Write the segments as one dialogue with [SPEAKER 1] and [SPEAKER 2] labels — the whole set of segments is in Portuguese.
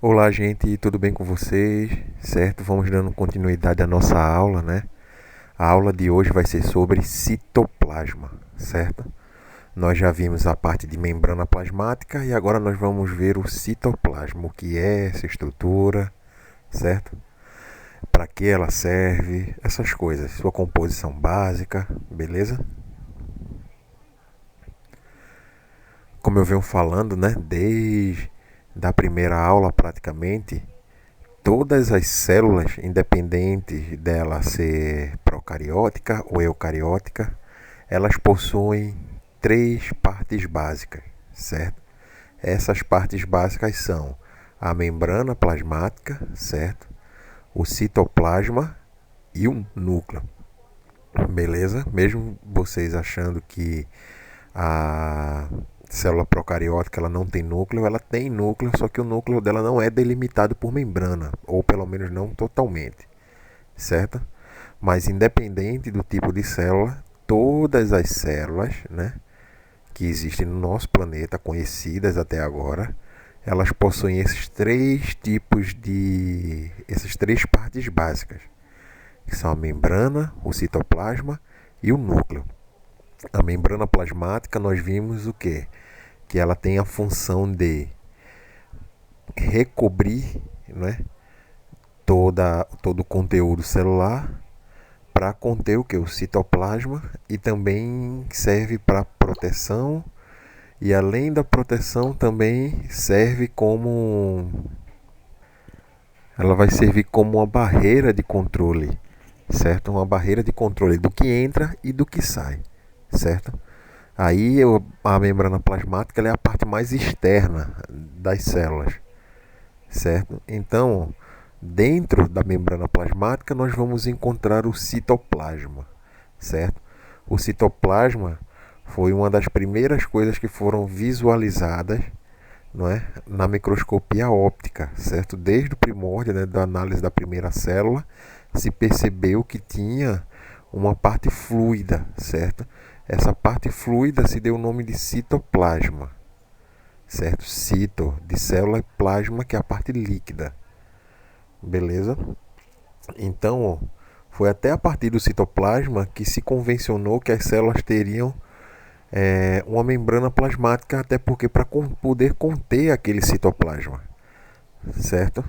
[SPEAKER 1] Olá, gente, tudo bem com vocês? Certo? Vamos dando continuidade à nossa aula, né? A aula de hoje vai ser sobre citoplasma, certo? Nós já vimos a parte de membrana plasmática e agora nós vamos ver o citoplasma, o que é essa estrutura, certo? Para que ela serve, essas coisas, sua composição básica, beleza? Como eu venho falando, né, desde da primeira aula praticamente, todas as células, independentes dela ser procariótica ou eucariótica, elas possuem três partes básicas, certo? Essas partes básicas são a membrana plasmática, certo? O citoplasma e o núcleo. Beleza? Mesmo vocês achando que a célula procariótica ela não tem núcleo, ela tem núcleo, só que o núcleo dela não é delimitado por membrana, ou pelo menos não totalmente, certo? Mas independente do tipo de célula, todas as células, né, que existem no nosso planeta, conhecidas até agora, elas possuem essas três partes básicas, que são a membrana, o citoplasma e o núcleo. A membrana plasmática nós vimos o quê? Que ela tem a função de recobrir, né, todo o conteúdo celular para conter o que? O citoplasma, e também serve para proteção, e além da proteção também serve como ela vai servir como uma barreira de controle, certo? Uma barreira de controle do que entra e do que sai, certo? Aí a membrana plasmática ela é a parte mais externa das células, certo? Então, dentro da membrana plasmática nós vamos encontrar o citoplasma, certo? O citoplasma foi uma das primeiras coisas que foram visualizadas, não é, na microscopia óptica, certo? Desde o primórdio, né, da análise da primeira célula, se percebeu que tinha uma parte fluida, certo? Essa parte fluida se deu o nome de citoplasma, certo? Cito, de célula, e plasma, que é a parte líquida, beleza? Então, foi até a partir do citoplasma que se convencionou que as células teriam uma membrana plasmática, até porque para poder conter aquele citoplasma, certo?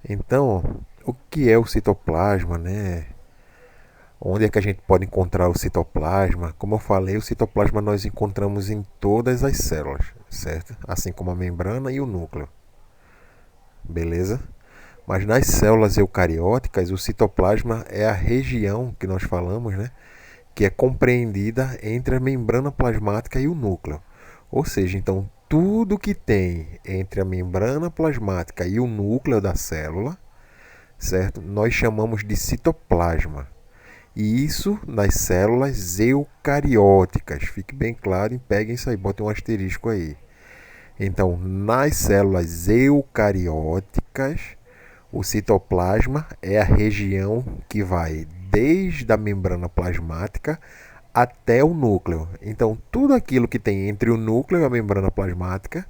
[SPEAKER 1] Então, o que é o citoplasma, né? Onde é que a gente pode encontrar o citoplasma? Como eu falei, o citoplasma nós encontramos em todas as células, certo? Assim como a membrana e o núcleo, beleza? Mas nas células eucarióticas, o citoplasma é a região que nós falamos, né? Que é compreendida entre a membrana plasmática e o núcleo. Ou seja, então tudo que tem entre a membrana plasmática e o núcleo da célula, certo? Nós chamamos de citoplasma. E isso nas células eucarióticas. Fique bem claro e peguem isso aí, botem um asterisco aí. Então, nas células eucarióticas, o citoplasma é a região que vai desde a membrana plasmática até o núcleo. Então, tudo aquilo que tem entre o núcleo e a membrana plasmática,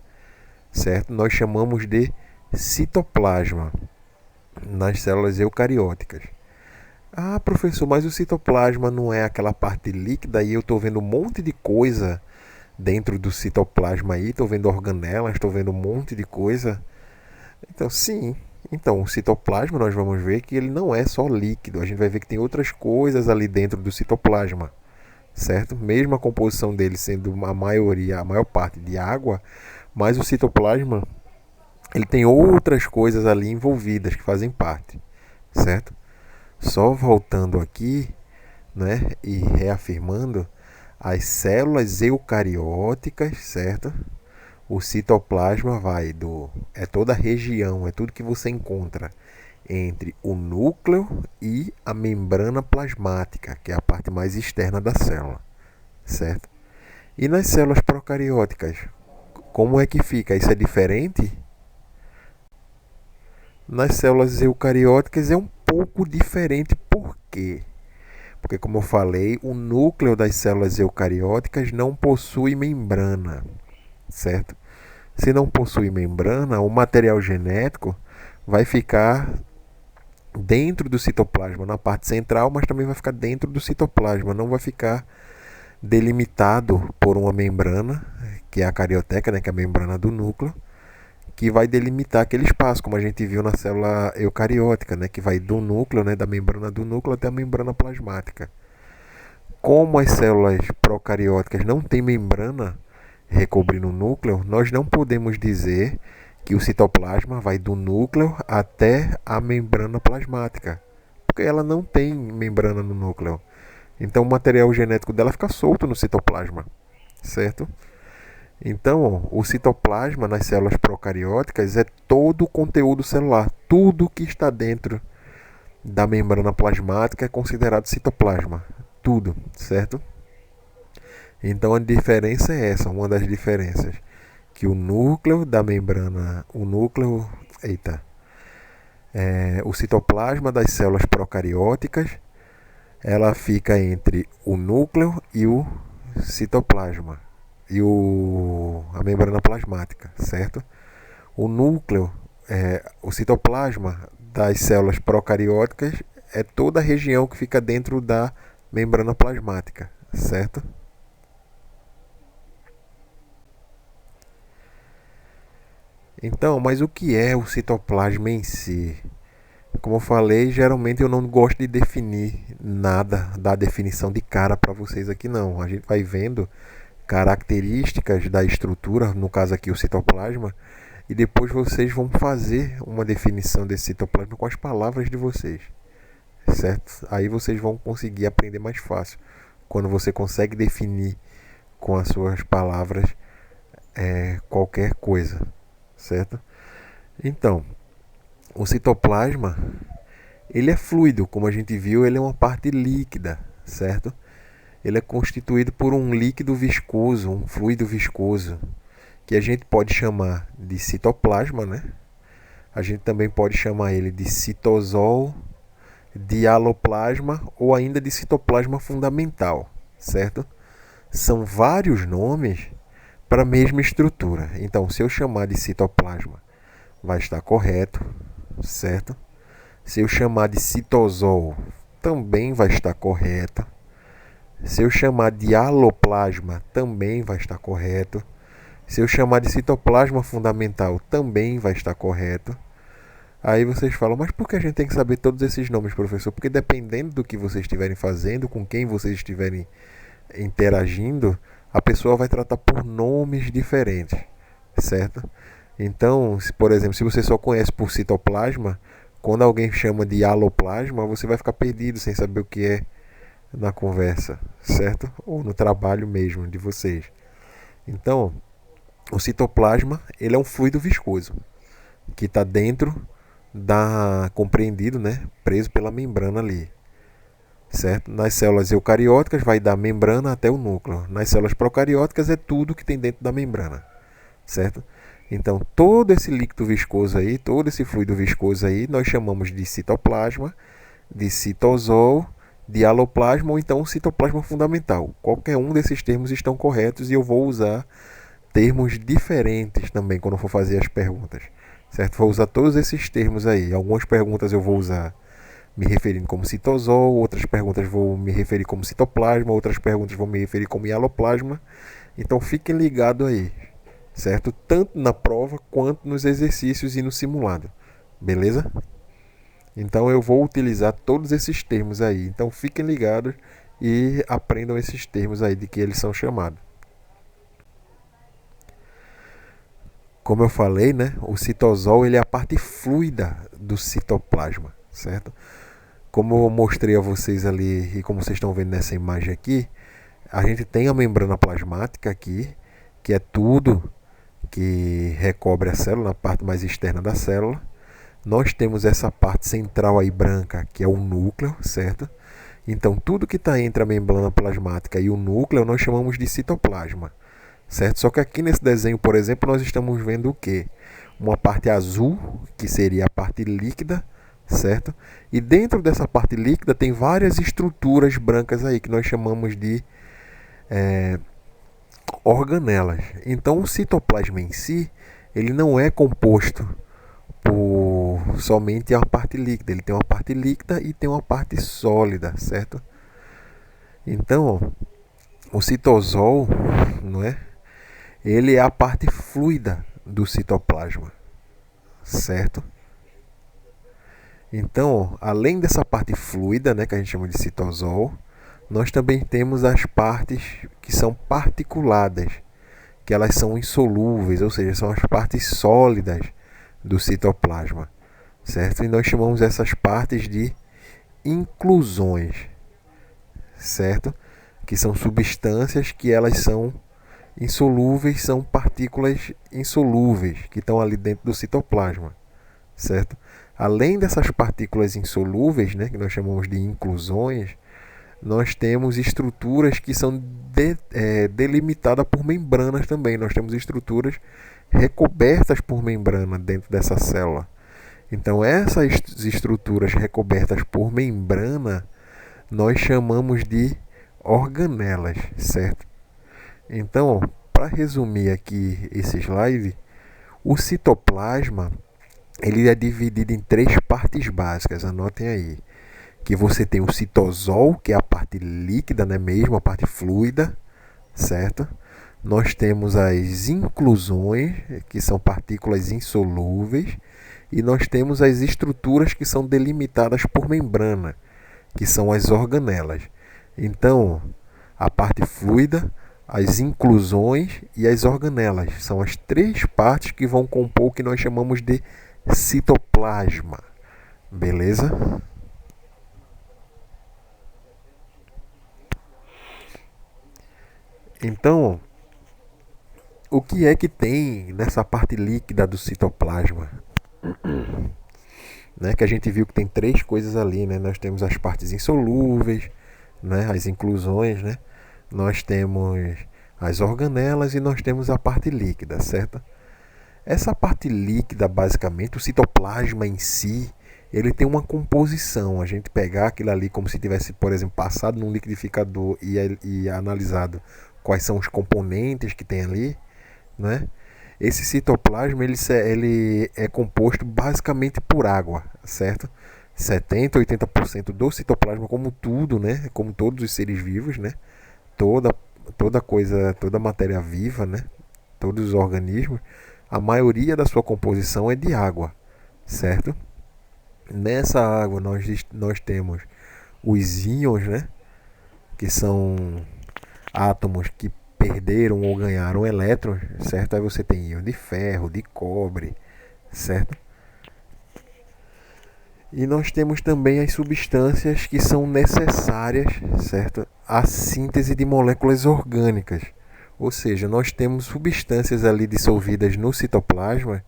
[SPEAKER 1] certo? Nós chamamos de citoplasma nas células eucarióticas. Ah, professor, mas o citoplasma não é aquela parte líquida e eu estou vendo um monte de coisa dentro do citoplasma aí, estou vendo organelas, estou vendo um monte de coisa. Então, sim. Então, o citoplasma nós vamos ver que ele não é só líquido, a gente vai ver que tem outras coisas ali dentro do citoplasma, certo? Mesmo a composição dele sendo a maior parte de água, mas o citoplasma ele tem outras coisas ali envolvidas que fazem parte, certo? Só voltando aqui, né, e reafirmando, as células eucarióticas, certo? O citoplasma vai do é toda a região, é tudo que você encontra entre o núcleo e a membrana plasmática, que é a parte mais externa da célula, certo? E nas células procarióticas, como é que fica? Isso é diferente? Nas células eucarióticas é um pouco diferente, por quê? Porque, como eu falei, o núcleo das células eucarióticas não possui membrana, certo? Se não possui membrana, o material genético vai ficar dentro do citoplasma, na parte central, mas também vai ficar dentro do citoplasma, não vai ficar delimitado por uma membrana, que é a carioteca, né, que é a membrana do núcleo, que vai delimitar aquele espaço, como a gente viu na célula eucariótica, né, que vai do núcleo, né, da membrana do núcleo até a membrana plasmática. Como as células procarióticas não têm membrana recobrindo o núcleo, nós não podemos dizer que o citoplasma vai do núcleo até a membrana plasmática, porque ela não tem membrana no núcleo. Então o material genético dela fica solto no citoplasma, certo? Então, o citoplasma nas células procarióticas é todo o conteúdo celular. Tudo que está dentro da membrana plasmática é considerado citoplasma. Tudo, certo? Então a diferença é essa, uma das diferenças. Que o núcleo da membrana, o citoplasma das células procarióticas, ela fica entre o núcleo e o citoplasma a membrana plasmática, certo? O núcleo, o citoplasma das células procarióticas é toda a região que fica dentro da membrana plasmática, certo? Então, mas o que é o citoplasma em si? Como eu falei, geralmente eu não gosto de definir nada, dar definição de cara para vocês aqui não. A gente vai vendo características da estrutura, no caso aqui o citoplasma, e depois vocês vão fazer uma definição desse citoplasma com as palavras de vocês, certo? Aí vocês vão conseguir aprender mais fácil quando você consegue definir com as suas palavras qualquer coisa, certo? Então, o citoplasma ele é fluido, como a gente viu, ele é uma parte líquida, certo? Ele é constituído por um líquido viscoso, um fluido viscoso, que a gente pode chamar de citoplasma, né? A gente também pode chamar ele de citosol, de aloplasma ou ainda de citoplasma fundamental, certo? São vários nomes para a mesma estrutura. Então, se eu chamar de citoplasma, vai estar correto, certo? Se eu chamar de citosol, também vai estar correto. Se eu chamar de aloplasma, também vai estar correto. Se eu chamar de citoplasma fundamental, também vai estar correto. Aí vocês falam, mas por que a gente tem que saber todos esses nomes, professor? Porque dependendo do que vocês estiverem fazendo, com quem vocês estiverem interagindo, a pessoa vai tratar por nomes diferentes, certo? Então, por exemplo, se você só conhece por citoplasma, quando alguém chama de aloplasma, você vai ficar perdido sem saber o que é na conversa, certo? Ou no trabalho mesmo de vocês. Então, o citoplasma ele é um fluido viscoso que está dentro compreendido, né, preso pela membrana ali, certo? Nas células eucarióticas vai da membrana até o núcleo. Nas células procarióticas é tudo que tem dentro da membrana, certo? Então, todo esse líquido viscoso aí, todo esse fluido viscoso aí, nós chamamos de citoplasma, de citosol, de aloplasma ou então citoplasma fundamental. Qualquer um desses termos estão corretos e eu vou usar termos diferentes também quando for fazer as perguntas, certo? Vou usar todos esses termos aí. Algumas perguntas eu vou usar me referindo como citosol, outras perguntas vou me referir como citoplasma, outras perguntas vou me referir como aloplasma. Então fiquem ligados aí, certo? Tanto na prova quanto nos exercícios e no simulado, beleza? Então eu vou utilizar todos esses termos aí. Então fiquem ligados e aprendam esses termos aí de que eles são chamados. Como eu falei, né, o citosol ele é a parte fluida do citoplasma, certo? Como eu mostrei a vocês ali e como vocês estão vendo nessa imagem aqui, a gente tem a membrana plasmática aqui, que é tudo que recobre a célula, na parte mais externa da célula. Nós temos essa parte central aí branca, que é o núcleo, certo? Então, tudo que está entre a membrana plasmática e o núcleo, nós chamamos de citoplasma, certo? Só que aqui nesse desenho, por exemplo, nós estamos vendo o quê? Uma parte azul, que seria a parte líquida, certo? E dentro dessa parte líquida tem várias estruturas brancas aí, que nós chamamos de organelas. Então o citoplasma em si, ele não é composto por somente a parte líquida, ele tem uma parte líquida e tem uma parte sólida, certo? Então, o citosol, não é? Ele é a parte fluida do citoplasma, certo? Então, além dessa parte fluida, né, que a gente chama de citosol, nós também temos as partes que são particuladas, que elas são insolúveis, ou seja, são as partes sólidas do citoplasma, certo? E nós chamamos essas partes de inclusões, certo? Que são substâncias que elas são insolúveis, são partículas insolúveis que estão ali dentro do citoplasma, certo? Além dessas partículas insolúveis, né, que nós chamamos de inclusões, nós temos estruturas que são delimitadas por membranas também. Nós temos estruturas recobertas por membrana dentro dessa célula. Então, essas estruturas recobertas por membrana nós chamamos de organelas, certo? Então, para resumir aqui esse slide, o citoplasma ele é dividido em três partes básicas, anotem aí. Que você tem o citosol, que é a parte líquida, né, mesmo, a parte fluida, certo? Nós temos as inclusões, que são partículas insolúveis, e nós temos as estruturas que são delimitadas por membrana, que são as organelas. Então, a parte fluida, as inclusões e as organelas são as três partes que vão compor o que nós chamamos de citoplasma. Beleza? Então, o que é que tem nessa parte líquida do citoplasma? Né, que a gente viu que tem três coisas ali, né? Nós temos as partes insolúveis, né? As inclusões, né? Nós temos as organelas e nós temos a parte líquida, certo? Essa parte líquida, basicamente, o citoplasma em si, ele tem uma composição. A gente pegar aquilo ali como se tivesse, por exemplo, passado num liquidificador e analisado quais são os componentes que tem ali, né? Esse citoplasma ele é composto basicamente por água, certo? 70, 80% do citoplasma, como tudo, né? Como todos os seres vivos, né? Toda, toda coisa, toda matéria viva, né? Todos os organismos, a maioria da sua composição é de água, certo? Nessa água nós temos os íons, né? Que são átomos que perderam ou ganharam elétrons, certo? Aí você tem íon de ferro, de cobre, certo? E nós temos também as substâncias que são necessárias, certo? À síntese de moléculas orgânicas. Ou seja, nós temos substâncias ali dissolvidas no citoplasma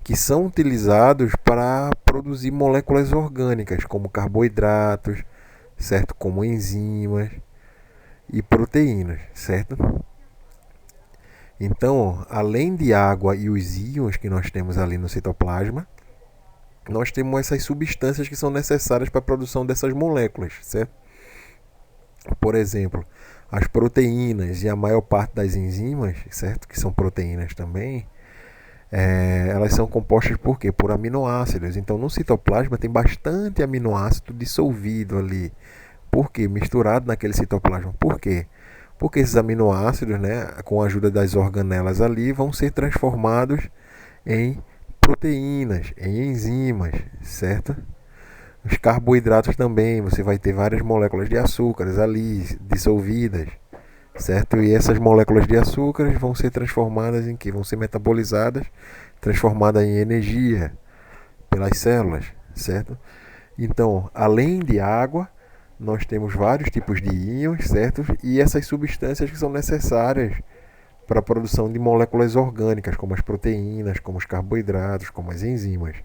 [SPEAKER 1] que são utilizados para produzir moléculas orgânicas, como carboidratos, certo? Como enzimas e proteínas, certo? Então, além de água e os íons que nós temos ali no citoplasma, nós temos essas substâncias que são necessárias para a produção dessas moléculas, certo? Por exemplo, as proteínas e a maior parte das enzimas, certo? Que são proteínas também, elas são compostas por quê? Por aminoácidos. Então, no citoplasma tem bastante aminoácido dissolvido ali. Por quê? Misturado naquele citoplasma. Por quê? Porque esses aminoácidos, né, com a ajuda das organelas ali, vão ser transformados em proteínas, em enzimas, certo? Os carboidratos também, você vai ter várias moléculas de açúcares ali dissolvidas, certo? E essas moléculas de açúcares vão ser transformadas em que? Vão ser metabolizadas, transformadas em energia pelas células, certo? Então, além de água, nós temos vários tipos de íons, certo? E essas substâncias que são necessárias para a produção de moléculas orgânicas, como as proteínas, como os carboidratos, como as enzimas,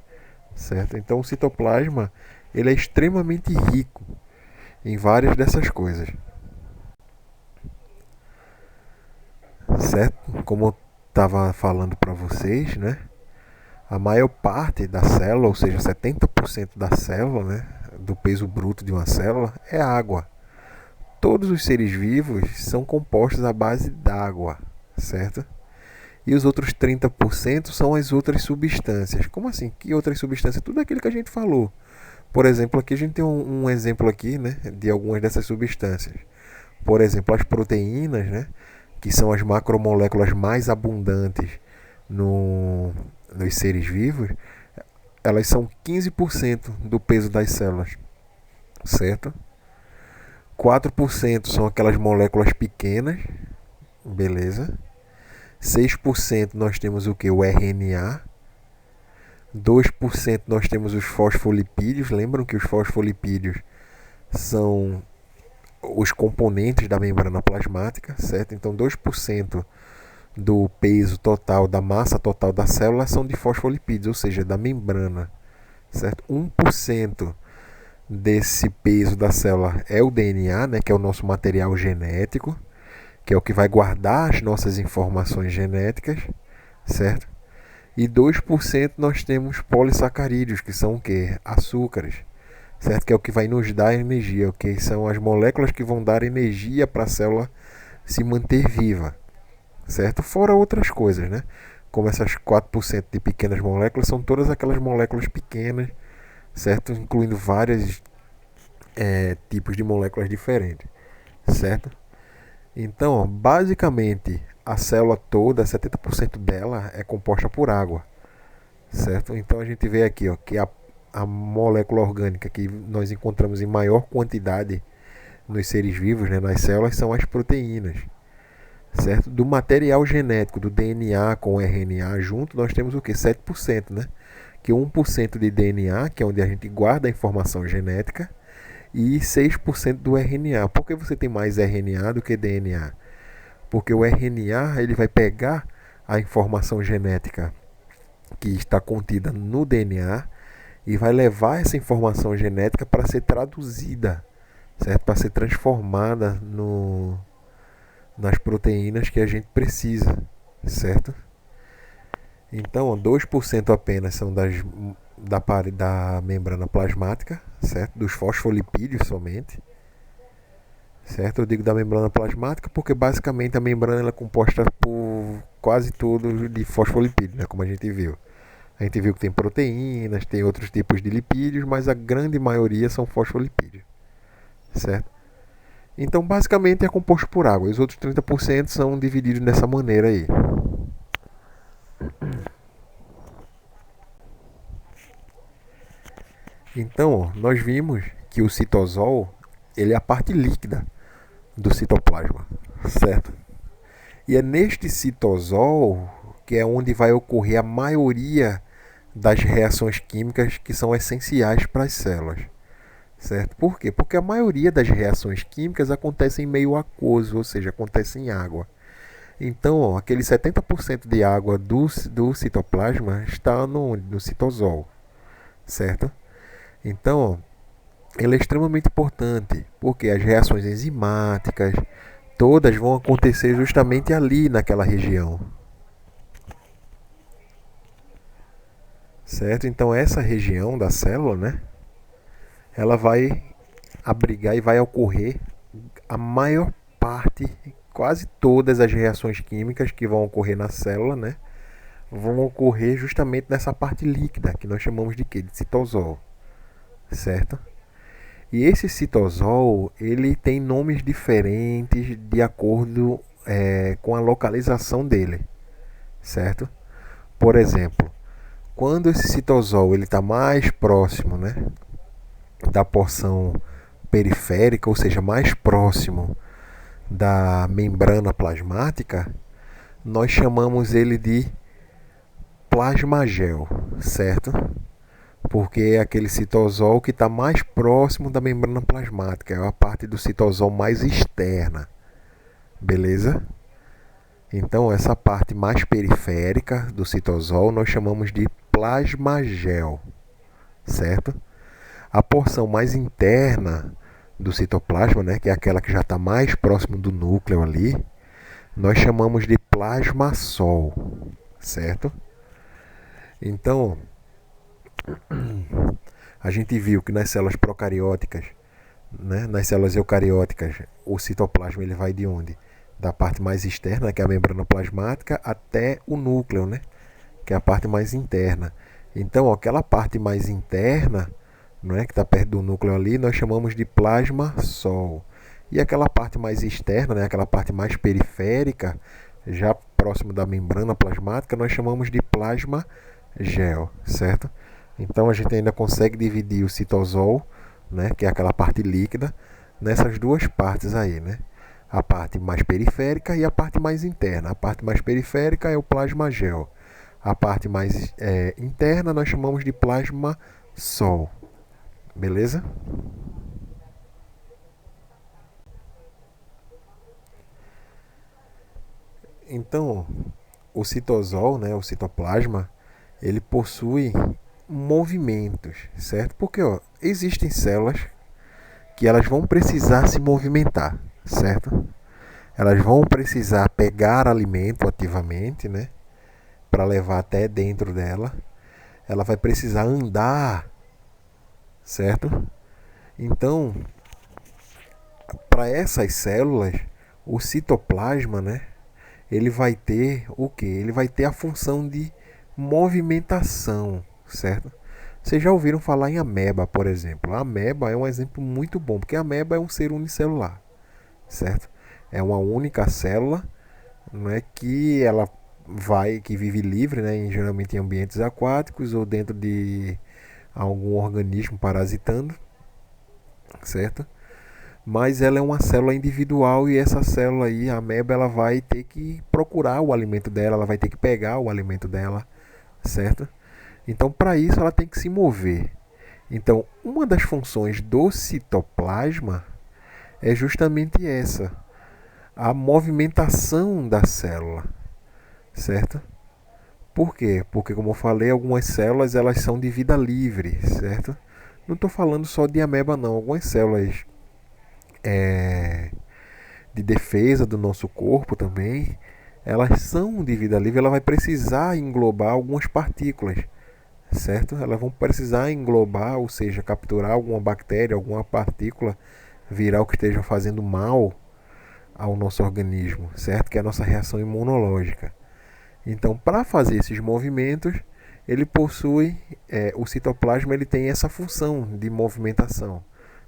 [SPEAKER 1] certo? Então, o citoplasma ele é extremamente rico em várias dessas coisas, certo? Como eu estava falando para vocês, né? A maior parte da célula, ou seja, 70% da célula, né, do peso bruto de uma célula, é água. Todos os seres vivos são compostos à base d'água, certo? E os outros 30% são as outras substâncias. Como assim? Que outras substâncias? Tudo aquilo que a gente falou. Por exemplo, aqui a gente tem um exemplo aqui, né, de algumas dessas substâncias. Por exemplo, as proteínas, né, que são as macromoléculas mais abundantes nos seres vivos, elas são 15% do peso das células, certo? 4% são aquelas moléculas pequenas, beleza? 6% nós temos o que? O RNA. 2% nós temos os fosfolipídios. Lembram que os fosfolipídios são os componentes da membrana plasmática, certo? Então 2% do peso total, da massa total da célula são de fosfolipídios, ou seja, da membrana, certo? 1% desse peso da célula é o DNA, né, que é o nosso material genético, que é o que vai guardar as nossas informações genéticas, certo? E 2% nós temos polissacarídeos, que são o quê? Açúcares, certo? Que é o que vai nos dar energia, que são as moléculas que vão dar energia para a célula se manter viva, certo? Fora outras coisas, né? Como essas 4% de pequenas moléculas são todas aquelas moléculas pequenas, certo? Incluindo vários tipos de moléculas diferentes, certo? Então, ó, basicamente, a célula toda, 70% dela é composta por água, certo? Então a gente vê aqui, ó, que a molécula orgânica que nós encontramos em maior quantidade nos seres vivos, né, nas células, são as proteínas, certo? Do material genético, do DNA com o RNA junto, nós temos o que? 7%, né? Que 1% de DNA, que é onde a gente guarda a informação genética, e 6% do RNA. Por que você tem mais RNA do que DNA? Porque o RNA ele vai pegar a informação genética que está contida no DNA e vai levar essa informação genética para ser traduzida, certo? Para ser transformada nas proteínas que a gente precisa, certo? Então, 2% apenas são da membrana plasmática, certo? Dos fosfolipídios somente, certo? Eu digo da membrana plasmática porque basicamente a membrana ela é composta por quase tudo de fosfolipídios, né? Como a gente viu. A gente viu que tem proteínas, tem outros tipos de lipídios, mas a grande maioria são fosfolipídios, certo? Então, basicamente é composto por água. Os outros 30% são divididos dessa maneira aí. Então, ó, nós vimos que o citosol ele é a parte líquida do citoplasma, certo? E é neste citosol que é onde vai ocorrer a maioria das reações químicas que são essenciais para as células, certo? Por quê? Porque a maioria das reações químicas acontece em meio aquoso, ou seja, acontece em água. Então, ó, aquele 70% de água do citoplasma está no citosol, certo? Então, ó, ele é extremamente importante, porque as reações enzimáticas, todas vão acontecer justamente ali naquela região, certo? Então, essa região da célula, né, ela vai abrigar e vai ocorrer a maior parte, quase todas as reações químicas que vão ocorrer na célula, né, vão ocorrer justamente nessa parte líquida, que nós chamamos de quê? De citosol, certo? E esse citosol, ele tem nomes diferentes de acordo com a localização dele, certo? Por exemplo, quando esse citosol ele está mais próximo, né, da porção periférica, ou seja, mais próximo da membrana plasmática, nós chamamos ele de plasmagel, certo? Porque é aquele citosol que está mais próximo da membrana plasmática, é a parte do citosol mais externa, beleza? Então, essa parte mais periférica do citosol nós chamamos de plasmagel, certo? A porção mais interna do citoplasma, né, que é aquela que já está mais próximo do núcleo ali, nós chamamos de plasmassol, certo? Então, a gente viu que nas células procarióticas, né, nas células eucarióticas, o citoplasma ele vai de onde? da parte mais externa, que é a membrana plasmática, até o núcleo, né? Que é a parte mais interna. Então, ó, aquela parte mais interna, não é, que está perto do núcleo ali, nós chamamos de plasma-sol. E aquela parte mais externa, né, aquela parte mais periférica, já próximo da membrana plasmática, nós chamamos de plasma-gel, certo? Então a gente ainda consegue dividir o citosol, né, que é aquela parte líquida, nessas duas partes aí, né? A parte mais periférica e a parte mais interna. A parte mais periférica é o plasma-gel. A parte mais interna nós chamamos de plasma-sol. Beleza? Então, o citosol, né, o citoplasma, ele possui movimentos, certo? Porque ó, existem células que elas vão precisar se movimentar, certo? Elas vão precisar pegar alimento ativamente, né, para levar até dentro dela. Ela vai precisar andar, certo? Então, para essas células, o citoplasma, né, ele vai ter o que? Ele vai ter a função de movimentação, certo? Vocês já ouviram falar em ameba, por exemplo? A ameba é um exemplo muito bom, porque a ameba é um ser unicelular, certo? É uma única célula, não é, que vive livre, né, geralmente em ambientes aquáticos ou dentro de algum organismo parasitando, certo? Mas ela é uma célula individual e essa célula aí, a ameba, ela vai ter que procurar o alimento dela, ela vai ter que pegar o alimento dela, certo? Então, para isso, ela tem que se mover. Então, uma das funções do citoplasma é justamente essa, a movimentação da célula, certo? Por quê? Porque, como eu falei, algumas células elas são de vida livre, certo? Não estou falando só de ameba, não. Algumas células de defesa do nosso corpo também, elas são de vida livre, ela vai precisar englobar algumas partículas, certo? Elas vão precisar englobar, ou seja, capturar alguma bactéria, alguma partícula viral que esteja fazendo mal ao nosso organismo, certo? Que é a nossa reação imunológica. Então, para fazer esses movimentos, ele possui, o citoplasma ele tem essa função de movimentação,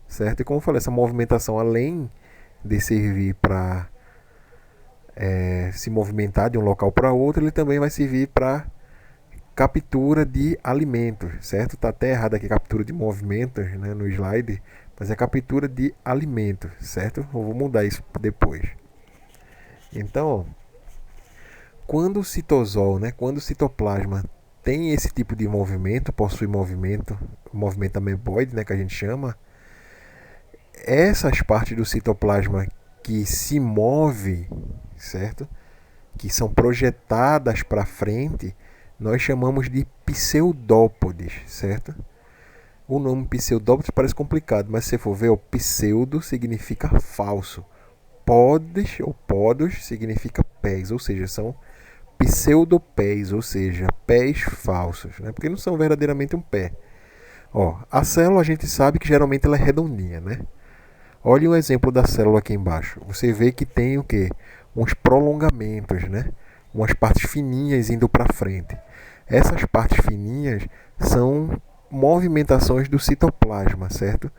[SPEAKER 1] certo? E como eu falei, essa movimentação, além de servir para se movimentar de um local para outro, ele também vai servir para captura de alimentos, certo? Está até errado aqui captura de movimentos, né, no slide, mas é captura de alimentos, certo? Eu vou mudar isso depois. Então, quando o citosol, né, quando o citoplasma tem esse tipo de movimento, possui movimento ameboide, né, que a gente chama, essas partes do citoplasma que se move, certo? Que são projetadas para frente, nós chamamos de pseudópodes, certo? O nome pseudópodes parece complicado, mas se você for ver, o pseudo significa falso. Podes ou podos significa pés, ou seja, são pseudopés, ou seja, pés falsos, né? Porque não são verdadeiramente um pé. Ó, a célula a gente sabe que geralmente ela é redondinha, né? Olhe um exemplo da célula aqui embaixo. Você vê que tem o quê? Uns prolongamentos, né? Umas partes fininhas indo para frente. Essas partes fininhas são movimentações do citoplasma, certo?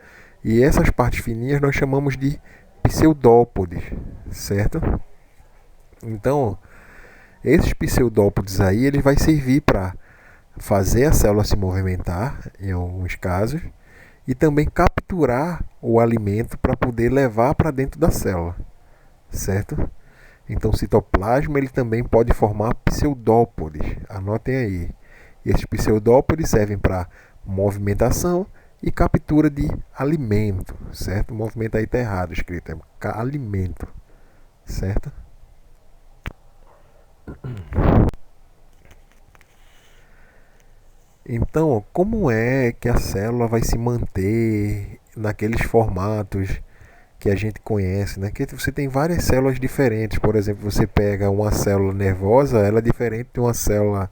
[SPEAKER 1] E essas partes fininhas nós chamamos de pseudópodes, certo? Então, esses pseudópodes aí, ele vai servir para fazer a célula se movimentar, em alguns casos, e também capturar o alimento para poder levar para dentro da célula, certo? Então, o citoplasma ele também pode formar pseudópodes, anotem aí. E esses pseudópodes servem para movimentação e captura de alimento, certo? O movimento aí está errado, escrito é alimento, certo? Então, como é que a célula vai se manter naqueles formatos que a gente conhece, né? Que você tem várias células diferentes. Por exemplo, você pega uma célula nervosa, ela é diferente de uma célula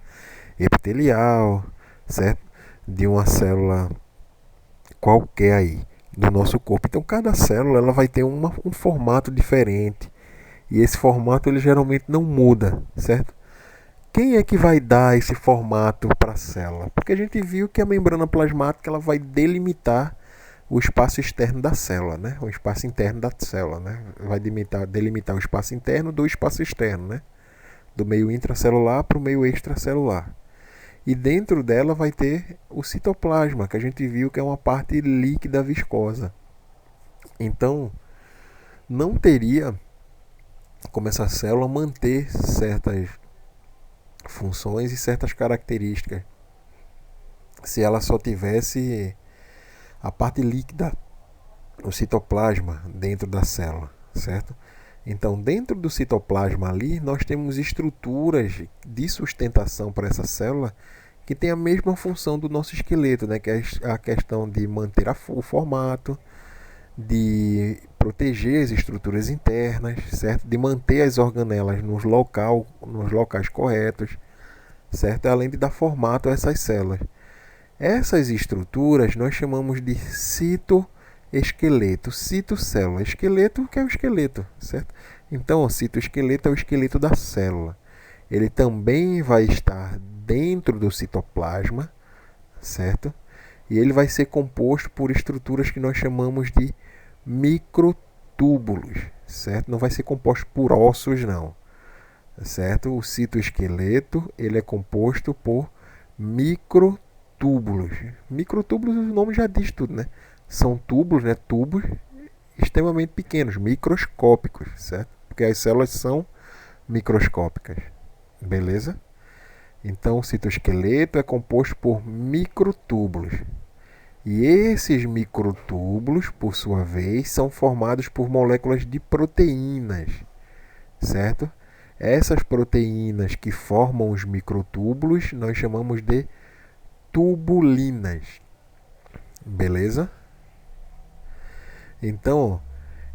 [SPEAKER 1] epitelial, certo? De uma célula qualquer aí do nosso corpo. Então, cada célula ela vai ter um formato diferente E esse formato ele geralmente não muda, certo? Quem é que vai dar esse formato para a célula? Porque a gente viu que a membrana plasmática ela vai delimitar o espaço externo da célula, né? O espaço interno da célula, né? Vai delimitar o espaço interno do espaço externo, né? Do meio intracelular para o meio extracelular. E dentro dela vai ter o citoplasma, que a gente viu que é uma parte líquida viscosa. Então, não teria como essa célula manter certas funções e certas características se ela só tivesse a parte líquida, o citoplasma dentro da célula, certo? Então, dentro do citoplasma ali, nós temos estruturas de sustentação para essa célula que tem a mesma função do nosso esqueleto, né? Que é a questão de manter o formato, de proteger as estruturas internas, certo? De manter as organelas nos locais corretos, certo? Além de dar formato a essas células. Essas estruturas nós chamamos de citoesqueleto, citocélula, esqueleto que é o esqueleto, certo? Então, o citoesqueleto é o esqueleto da célula. Ele também vai estar dentro do citoplasma, certo? E ele vai ser composto por estruturas que nós chamamos de microtúbulos, certo? Não vai ser composto por ossos, não, certo? O citoesqueleto ele é composto por microtúbulos. Microtúbulos, o nome já diz tudo, né? São túbulos, né? Tubos extremamente pequenos, microscópicos, certo? Porque as células são microscópicas, beleza? Então, o citoesqueleto é composto por microtúbulos. E esses microtúbulos, por sua vez, são formados por moléculas de proteínas, certo? Essas proteínas que formam os microtúbulos nós chamamos de tubulinas, beleza? Então,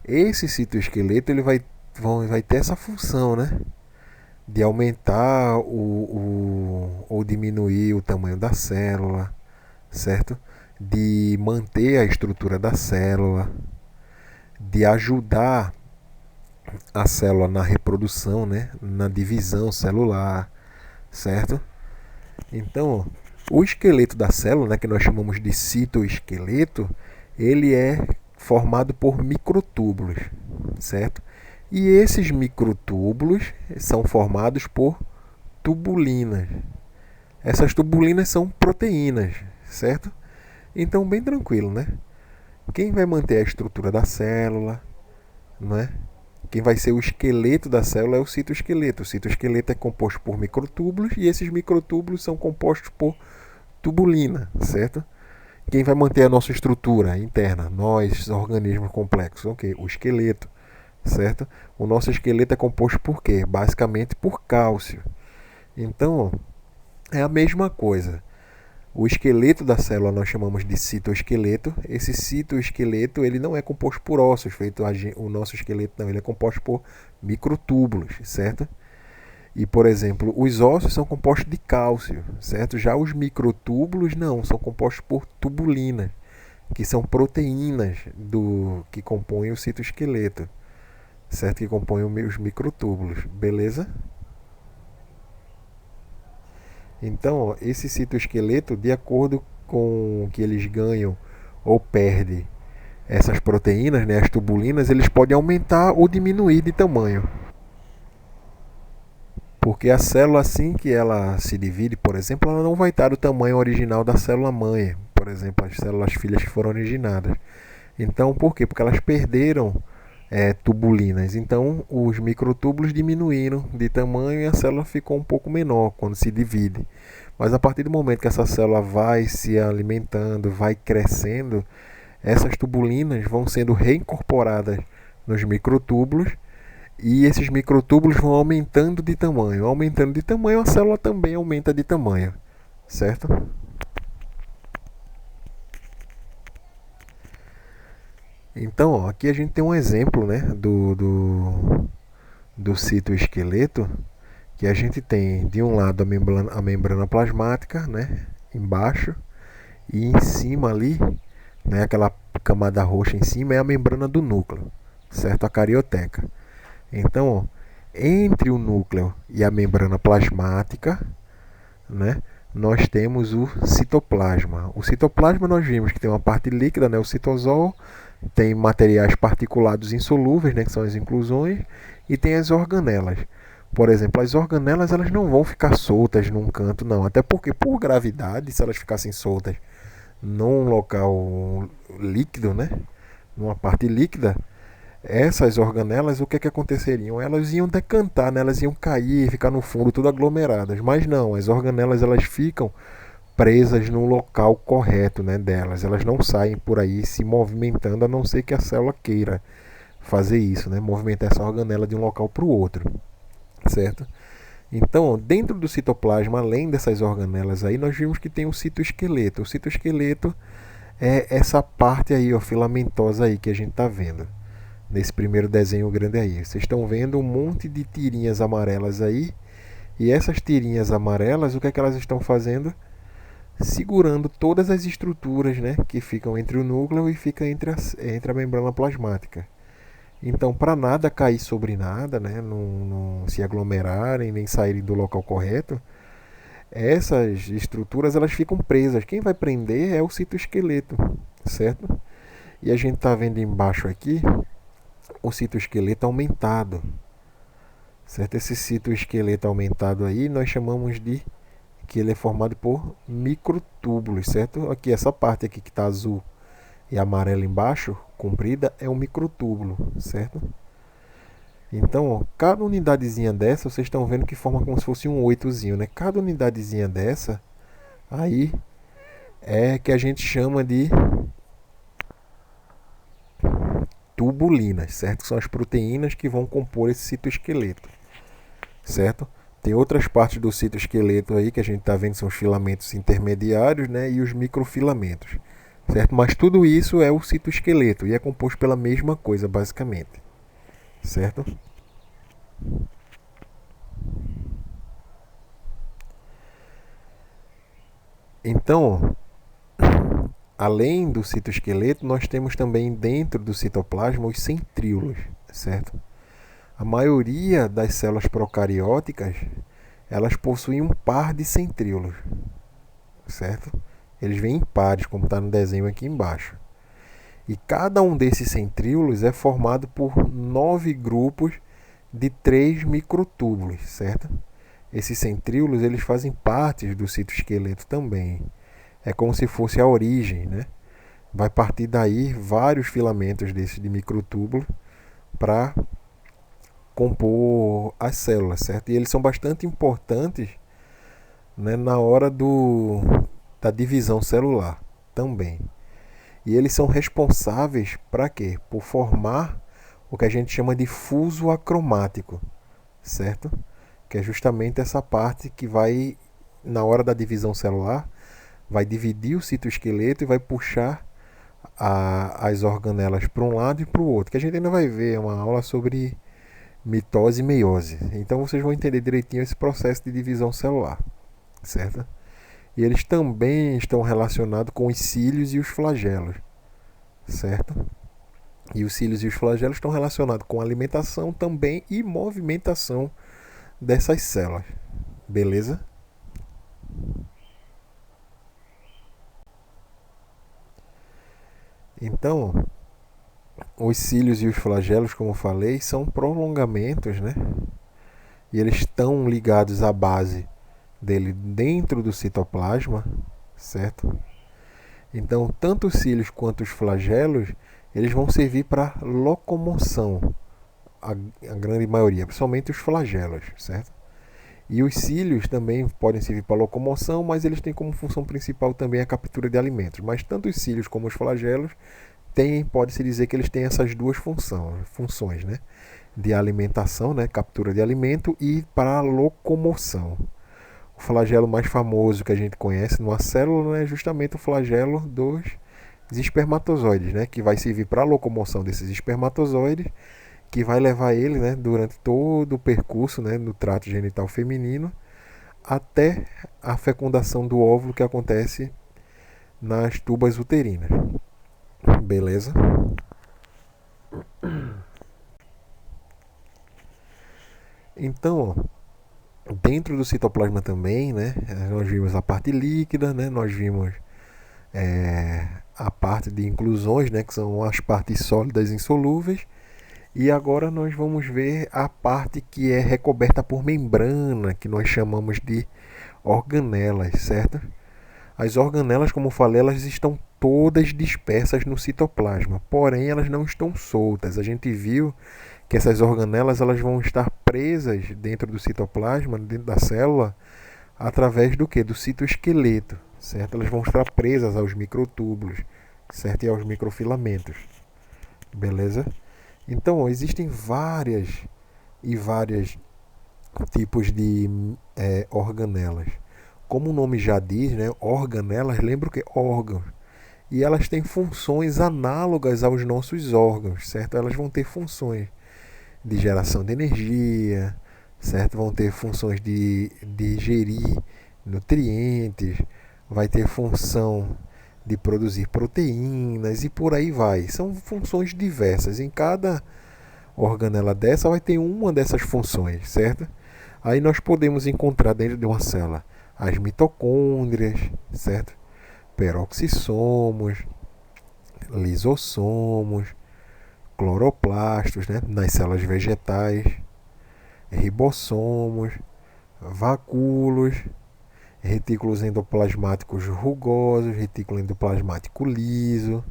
[SPEAKER 1] esse citoesqueleto ele vai ter essa função, né? De aumentar ou diminuir o tamanho da célula, certo? De manter a estrutura da célula, de ajudar a célula na reprodução, né? Na divisão celular, certo? Então, o esqueleto da célula, né, que nós chamamos de citoesqueleto, ele é formado por microtúbulos, certo? E esses microtúbulos são formados por tubulinas. Essas tubulinas são proteínas, certo? Então, bem tranquilo, né? Quem vai manter a estrutura da célula, né? Quem vai ser o esqueleto da célula é o citoesqueleto. O citoesqueleto é composto por microtúbulos e esses microtúbulos são compostos por tubulina, certo? Quem vai manter a nossa estrutura interna, nós, organismos complexos, ok? O esqueleto, certo? O nosso esqueleto é composto por quê? Basicamente por cálcio. Então, é a mesma coisa. O esqueleto da célula nós chamamos de citoesqueleto. Esse citoesqueleto ele não é composto por ossos, feito o nosso esqueleto não, ele é composto por microtúbulos, certo? E, por exemplo, os ossos são compostos de cálcio, certo? Já os microtúbulos não, são compostos por tubulinas, que são proteínas que compõem o citoesqueleto, certo? Que compõem os microtúbulos, beleza? Então, esse citoesqueleto, de acordo com o que eles ganham ou perdem essas proteínas, né, as tubulinas, eles podem aumentar ou diminuir de tamanho. Porque a célula, assim que ela se divide, por exemplo, ela não vai estar do tamanho original da célula mãe, por exemplo, as células filhas que foram originadas. Então, por quê? Porque elas perderam tubulinas. Então, os microtúbulos diminuíram de tamanho e a célula ficou um pouco menor quando se divide. Mas a partir do momento que essa célula vai se alimentando, vai crescendo, essas tubulinas vão sendo reincorporadas nos microtúbulos e esses microtúbulos vão aumentando de tamanho. Aumentando de tamanho, a célula também aumenta de tamanho, certo? Então, ó, aqui a gente tem um exemplo, né, do citoesqueleto, que a gente tem de um lado a membrana plasmática, né, embaixo, e em cima ali, né, aquela camada roxa em cima é a membrana do núcleo, certo? A carioteca. Então, ó, entre o núcleo e a membrana plasmática, né, nós temos o citoplasma. O citoplasma nós vimos que tem uma parte líquida, né, o citosol, tem materiais particulados insolúveis, né, que são as inclusões, e tem as organelas. Por exemplo, as organelas elas não vão ficar soltas num canto, não. Até porque, por gravidade, se elas ficassem soltas num local líquido, né, numa parte líquida, essas organelas, o que é que aconteceriam? Elas iam decantar, né? Elas iam cair, ficar no fundo, tudo aglomeradas. Mas não, as organelas elas ficam presas no local correto, né, delas. Elas não saem por aí se movimentando, a não ser que a célula queira fazer isso, né? Movimentar essa organela de um local para o outro, certo? Então, dentro do citoplasma, além dessas organelas aí, nós vimos que tem o citoesqueleto. O citoesqueleto é essa parte aí, ó, filamentosa aí que a gente está vendo nesse primeiro desenho grande aí. Vocês estão vendo um monte de tirinhas amarelas aí, e essas tirinhas amarelas, o que é que elas estão fazendo? Segurando todas as estruturas, né, que ficam entre o núcleo e fica entre a membrana plasmática. Então, para nada cair sobre nada, né, não se aglomerarem nem saírem do local correto, essas estruturas elas ficam presas. Quem vai prender é o citoesqueleto, certo? E a gente está vendo embaixo aqui o citoesqueleto aumentado, certo? Esse citoesqueleto aumentado aí nós chamamos de que ele é formado por microtúbulos, certo? Aqui essa parte aqui que está azul e amarela embaixo, comprida, é um microtúbulo, certo? Então, ó, cada unidadezinha dessa, vocês estão vendo que forma como se fosse um oitozinho, né? Cada unidadezinha dessa, aí é que a gente chama de tubulinas, certo? Que são as proteínas que vão compor esse citoesqueleto, certo? Tem outras partes do citoesqueleto aí que a gente está vendo, são os filamentos intermediários, né? E os microfilamentos, certo? Mas tudo isso é o citoesqueleto e é composto pela mesma coisa, basicamente, certo? Então, além do citoesqueleto, nós temos também dentro do citoplasma os centríolos, certo? A maioria das células procarióticas, elas possuem um par de centríolos, certo? Eles vêm em pares, como está no desenho aqui embaixo. E cada um desses centríolos é formado por 9 grupos de 3 microtúbulos, certo? Esses centríolos eles fazem parte do citoesqueleto também. É como se fosse a origem, né? Vai partir daí vários filamentos desses de microtúbulo para compor as células, certo? E eles são bastante importantes, né, na hora da divisão celular também. E eles são responsáveis para quê? Por formar o que a gente chama de fuso acromático, certo? Que é justamente essa parte que vai, na hora da divisão celular, vai dividir o citoesqueleto e vai puxar as organelas para um lado e para o outro. Que a gente ainda vai ver uma aula sobre mitose e meiose. Então vocês vão entender direitinho esse processo de divisão celular, certo? E eles também estão relacionados com os cílios e os flagelos, certo? E os cílios e os flagelos estão relacionados com a alimentação também e movimentação dessas células, beleza? Então, os cílios e os flagelos, como eu falei, são prolongamentos, né? E eles estão ligados à base dele dentro do citoplasma, certo? Então, tanto os cílios quanto os flagelos, eles vão servir para locomoção, a grande maioria, principalmente os flagelos, certo? E os cílios também podem servir para locomoção, mas eles têm como função principal também a captura de alimentos. Mas tanto os cílios como os flagelos pode-se dizer que eles têm essas duas funções, né? De alimentação, né? Captura de alimento e para locomoção. O flagelo mais famoso que a gente conhece numa célula, né, é justamente o flagelo dos espermatozoides, né? Que vai servir para a locomoção desses espermatozoides, que vai levar ele, né, durante todo o percurso, né, no trato genital feminino até a fecundação do óvulo que acontece nas tubas uterinas. Beleza? Então, dentro do citoplasma também, né, nós vimos a parte líquida, né, nós vimos a parte de inclusões, né, que são as partes sólidas insolúveis, e agora nós vamos ver a parte que é recoberta por membrana, que nós chamamos de organelas, certo? As organelas, como eu falei, elas estão todas dispersas no citoplasma, porém elas não estão soltas. A gente viu que essas organelas elas vão estar presas dentro do citoplasma, dentro da célula, através do que? Do citoesqueleto, certo? Elas vão estar presas aos microtúbulos, certo? E aos microfilamentos, beleza? Então, existem várias tipos de organelas. Como o nome já diz, né, organelas lembra o que? Órgãos. E elas têm funções análogas aos nossos órgãos, certo? Elas vão ter funções de geração de energia, certo? Vão ter funções de gerir nutrientes, vai ter função de produzir proteínas e por aí vai. São funções diversas. Em cada organela dessa vai ter uma dessas funções, certo? Aí nós podemos encontrar dentro de uma célula as mitocôndrias, certo? Peroxissomos, lisossomos, cloroplastos, né? Nas células vegetais, ribossomos, vacúolos, retículos endoplasmáticos rugosos, retículo endoplasmático liso,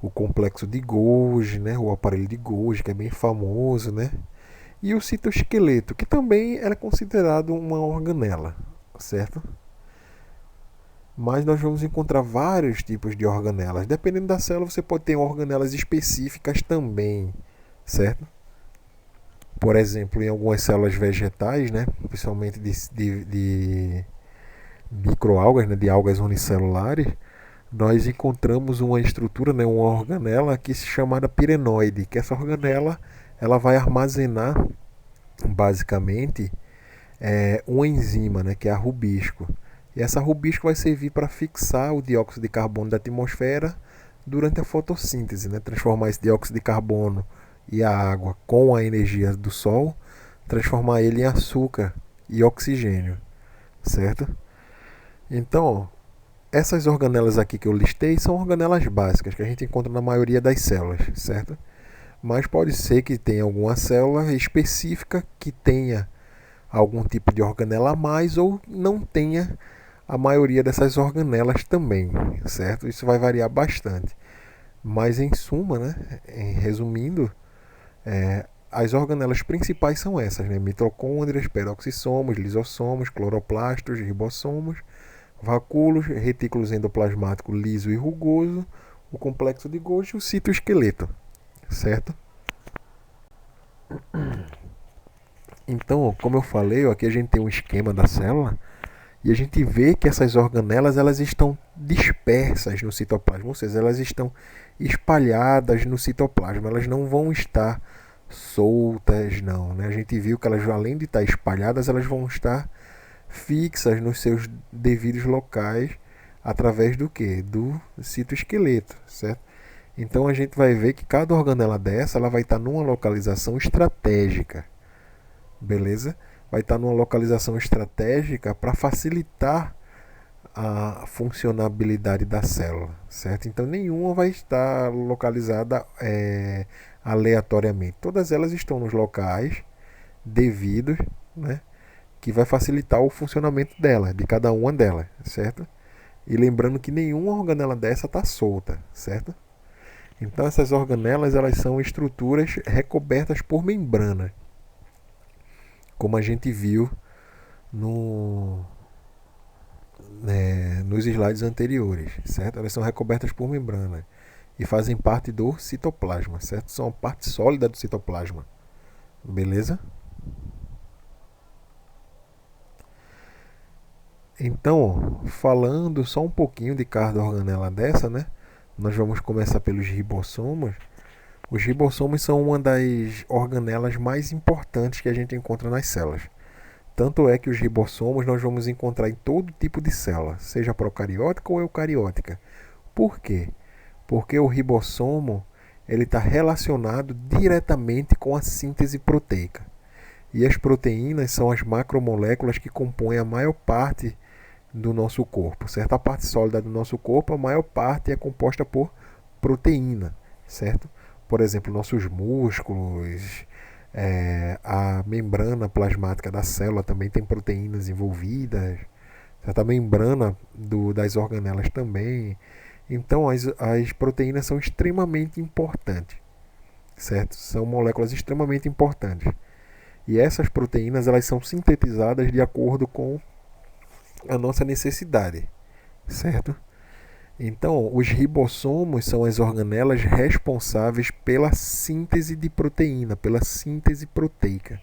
[SPEAKER 1] o complexo de Golgi, né? O aparelho de Golgi, que é bem famoso, né? E o citoesqueleto, que também é considerado uma organela, certo? Mas nós vamos encontrar vários tipos de organelas. Dependendo da célula, você pode ter organelas específicas também, certo? Por exemplo, em algumas células vegetais, né, principalmente de microalgas, né, de algas unicelulares, nós encontramos uma estrutura, né, uma organela que se chama pirenoide, que essa organela ela vai armazenar basicamente uma enzima, né, que é a rubisco. E essa rubisco vai servir para fixar o dióxido de carbono da atmosfera durante a fotossíntese, né, transformar esse dióxido de carbono e a água com a energia do sol, transformar ele em açúcar e oxigênio, certo? Então, essas organelas aqui que eu listei são organelas básicas que a gente encontra na maioria das células, certo? Mas pode ser que tenha alguma célula específica que tenha algum tipo de organela a mais ou não tenha a maioria dessas organelas também, certo? Isso vai variar bastante. Mas em suma, né, resumindo, as organelas principais são essas, né? Mitocôndrias, peroxissomos, lisossomos, cloroplastos, ribossomos, vacúolos, retículos endoplasmático liso e rugoso, o complexo de Golgi e o citoesqueleto, certo? Então, como eu falei, aqui a gente tem um esquema da célula e a gente vê que essas organelas elas estão dispersas no citoplasma, ou seja, elas estão espalhadas no citoplasma, elas não vão estar soltas, não, né? A gente viu que elas, além de estar espalhadas, elas vão estar fixas nos seus devidos locais através do que? Do citoesqueleto, certo? Então a gente vai ver que cada organela dessa ela vai estar numa localização estratégica, beleza? Vai estar numa localização estratégica para facilitar a funcionabilidade da célula, certo? Então nenhuma vai estar localizada aleatoriamente. Todas elas estão nos locais devidos, né? Que vai facilitar o funcionamento dela, de cada uma delas, certo? E lembrando que nenhuma organela dessa está solta, certo? Então essas organelas elas são estruturas recobertas por membrana, como a gente viu no, nos slides anteriores, certo? Elas são recobertas por membrana e fazem parte do citoplasma, certo? São a parte sólida do citoplasma, beleza? Então, falando só um pouquinho de cada organela dessa, né? Nós vamos começar pelos ribossomos. Os ribossomos são uma das organelas mais importantes que a gente encontra nas células. Tanto é que os ribossomos nós vamos encontrar em todo tipo de célula, seja procariótica ou eucariótica. Por quê? Porque o ribossomo ele está relacionado diretamente com a síntese proteica. E as proteínas são as macromoléculas que compõem a maior parte do nosso corpo, certo? A parte sólida do nosso corpo, a maior parte é composta por proteína, certo? Por exemplo, nossos músculos, a membrana plasmática da célula também tem proteínas envolvidas, certo? A membrana das organelas também. Então, as proteínas são extremamente importantes, certo? São moléculas extremamente importantes. E essas proteínas elas são sintetizadas de acordo com a nossa necessidade, certo? Então, os ribossomos são as organelas responsáveis pela síntese de proteína, pela síntese proteica.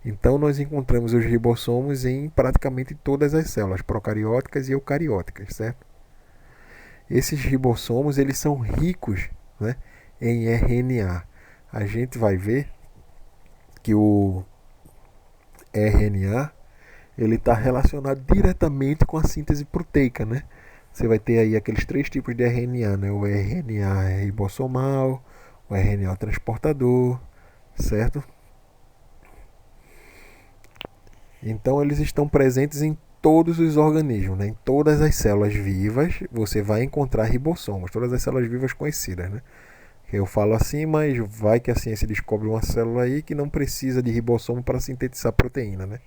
[SPEAKER 1] Então, nós encontramos os ribossomos em praticamente todas as células, procarióticas e eucarióticas, certo? Esses ribossomos, eles são ricos, né, em RNA. A gente vai ver que o RNA ele está relacionado diretamente com a síntese proteica, né? Você vai ter aí aqueles 3 tipos de RNA, né? O RNA ribossomal, o RNA transportador, certo? Então eles estão presentes em todos os organismos, né? Em todas as células vivas você vai encontrar ribossomos, todas as células vivas conhecidas, né? Eu falo assim, mas vai que a ciência descobre uma célula aí que não precisa de ribossomo para sintetizar proteína, né?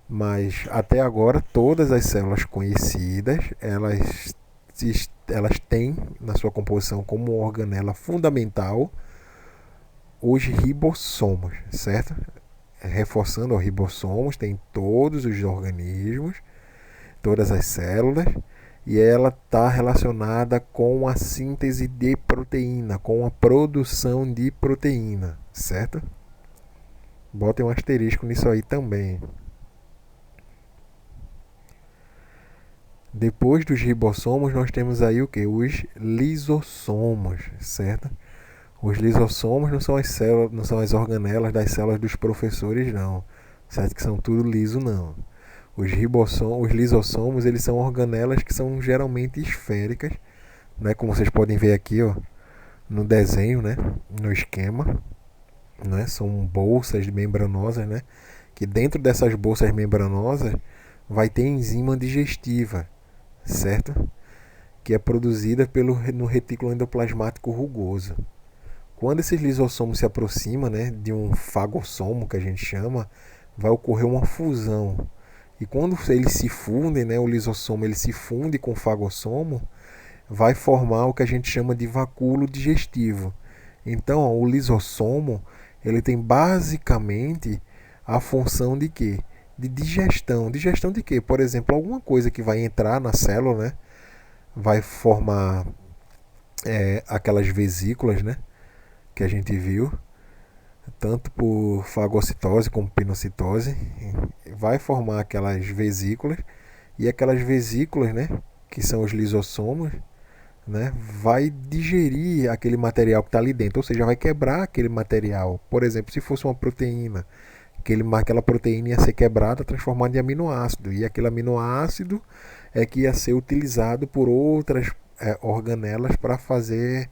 [SPEAKER 1] Mas até agora todas as células conhecidas, elas têm na sua composição como organela fundamental os ribossomos, certo? Reforçando os ribossomos, tem todos os organismos, todas as células, e ela está relacionada com a síntese de proteína, com a produção de proteína, certo? Botem um asterisco nisso aí também. Depois dos ribossomos, nós temos aí o que? Os lisossomos, certo? Os lisossomos não são as células, não são as organelas das células dos professores, não. Certo que são tudo liso, não. Os lisossomos, eles são organelas que são geralmente esféricas, né? Como vocês podem ver aqui, ó, no desenho, né? No esquema, né? São bolsas membranosas, né? Que dentro dessas bolsas membranosas vai ter enzima digestiva, certo? Que é produzida no retículo endoplasmático rugoso. Quando esses lisossomos se aproximam, né, de um fagossomo, que a gente chama, vai ocorrer uma fusão. E quando eles se fundem, né, o lisossomo ele se funde com o fagossomo, vai formar o que a gente chama de vacúolo digestivo. Então, ó, o lisossomo ele tem basicamente a função de quê? De digestão. Digestão de quê? Por exemplo, alguma coisa que vai entrar na célula, né? Vai formar aquelas vesículas, né? Que a gente viu, tanto por fagocitose como pinocitose, vai formar aquelas vesículas, e aquelas vesículas, né? Que são os lisossomos, né? Vai digerir aquele material que está ali dentro, ou seja, vai quebrar aquele material. Por exemplo, se fosse uma proteína, aquela proteína ia ser quebrada, transformada em aminoácido, e aquele aminoácido é que ia ser utilizado por outras organelas para fazer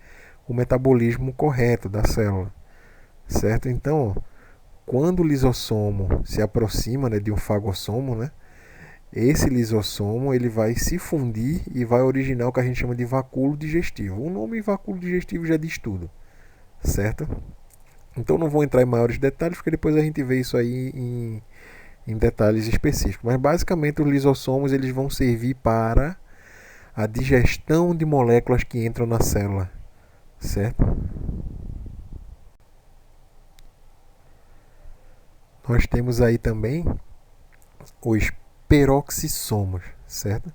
[SPEAKER 1] o metabolismo correto da célula, certo? Então, quando o lisossomo se aproxima, né, de um fagossomo, né, esse lisossomo ele vai se fundir e vai originar o que a gente chama de vacúolo digestivo. O nome vacúolo digestivo já diz tudo, certo? Então não vou entrar em maiores detalhes, porque depois a gente vê isso aí em detalhes específicos. Mas basicamente os lisossomos eles vão servir para a digestão de moléculas que entram na célula, certo? Nós temos aí também os peroxissomos, certo?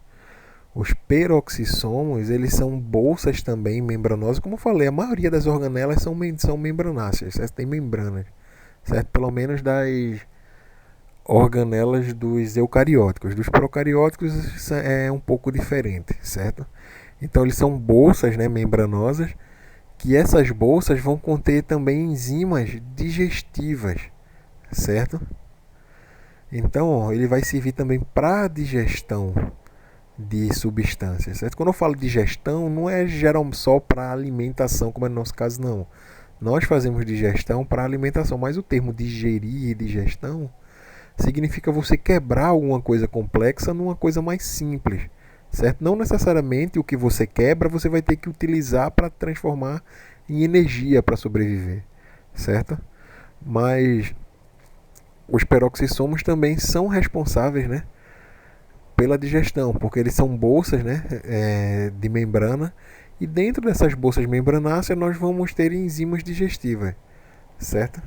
[SPEAKER 1] Os peroxissomos, eles são bolsas também membranosas, como eu falei, a maioria das organelas são membranáceas, certo? Tem membranas, certo? Pelo menos das organelas dos eucarióticos. Dos procarióticos é um pouco diferente, certo? Então eles são bolsas, né, membranosas, que essas bolsas vão conter também enzimas digestivas, certo? Então ele vai servir também para a digestão de substâncias, certo? Quando eu falo digestão, não é geral só para alimentação, como é no nosso caso, não. Nós fazemos digestão para alimentação, mas o termo digerir e digestão significa você quebrar alguma coisa complexa numa coisa mais simples, certo? Não necessariamente o que você quebra você vai ter que utilizar para transformar em energia para sobreviver, certo? Mas os peroxissomos também são responsáveis, né, pela digestão, porque eles são bolsas, né, de membrana, e dentro dessas bolsas membranáceas nós vamos ter enzimas digestivas, certo?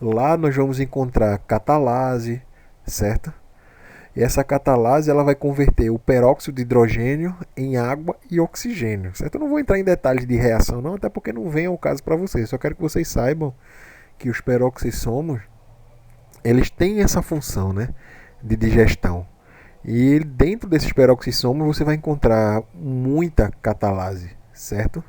[SPEAKER 1] Lá nós vamos encontrar catalase, certo? E essa catalase ela vai converter o peróxido de hidrogênio em água e oxigênio, certo? Eu não vou entrar em detalhes de reação não, até porque não vem ao caso para vocês. Só quero que vocês saibam que os peroxissomos eles têm essa função, né, de digestão. E dentro desses peroxissomos você vai encontrar muita catalase, certo?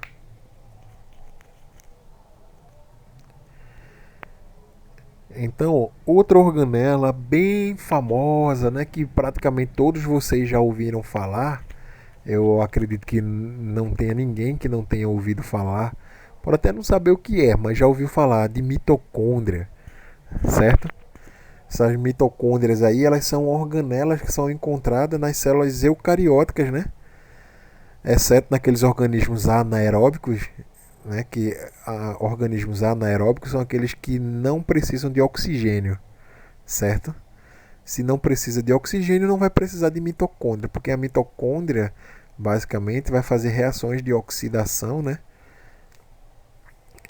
[SPEAKER 1] Então, outra organela bem famosa, né, que praticamente todos vocês já ouviram falar, eu acredito que não tenha ninguém que não tenha ouvido falar, pode até não saber o que é, mas já ouviu falar de mitocôndria, certo? Essas mitocôndrias aí, elas são organelas que são encontradas nas células eucarióticas, né? Exceto naqueles organismos anaeróbicos, né? Organismos anaeróbicos são aqueles que não precisam de oxigênio, certo? Se não precisa de oxigênio, não vai precisar de mitocôndria, porque a mitocôndria basicamente vai fazer reações de oxidação, né?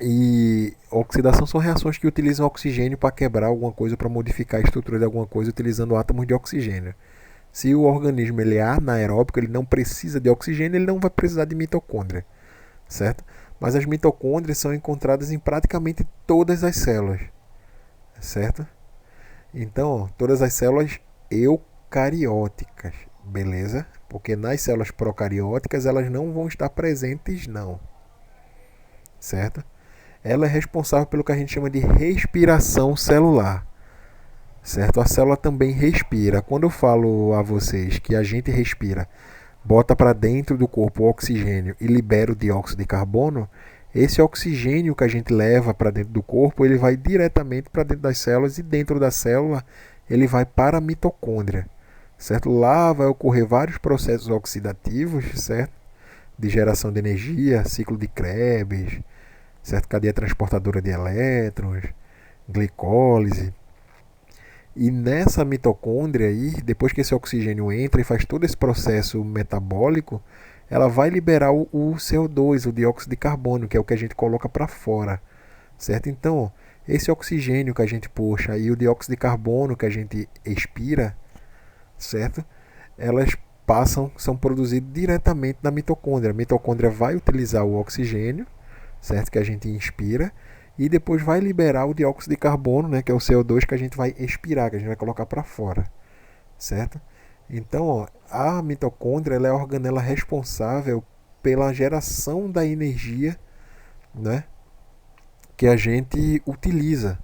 [SPEAKER 1] E oxidação são reações que utilizam oxigênio para quebrar alguma coisa, para modificar a estrutura de alguma coisa utilizando átomos de oxigênio. Se o organismo ele é anaeróbico, ele não precisa de oxigênio, ele não vai precisar de mitocôndria, certo? Mas as mitocôndrias são encontradas em praticamente todas as células, certo? Então, todas as células eucarióticas, beleza? Porque nas células procarióticas elas não vão estar presentes, não, certo? Ela é responsável pelo que a gente chama de respiração celular, certo? A célula também respira. Quando eu falo a vocês que a gente respira, bota para dentro do corpo o oxigênio e libera o dióxido de carbono, esse oxigênio que a gente leva para dentro do corpo, ele vai diretamente para dentro das células e dentro da célula ele vai para a mitocôndria, certo? Lá vai ocorrer vários processos oxidativos, certo? De geração de energia, ciclo de Krebs, certo? Cadeia transportadora de elétrons, glicólise. E nessa mitocôndria aí, depois que esse oxigênio entra e faz todo esse processo metabólico, ela vai liberar o CO2, o dióxido de carbono, que é o que a gente coloca para fora, certo? Então, esse oxigênio que a gente puxa e o dióxido de carbono que a gente expira, certo? Elas são produzidos diretamente na mitocôndria. A mitocôndria vai utilizar o oxigênio, certo? Que a gente inspira, e depois vai liberar o dióxido de carbono, né? Que é o CO2 que a gente vai expirar, que a gente vai colocar para fora, certo? Então, ó, a mitocôndria ela é a organela responsável pela geração da energia, né? Que a gente utiliza,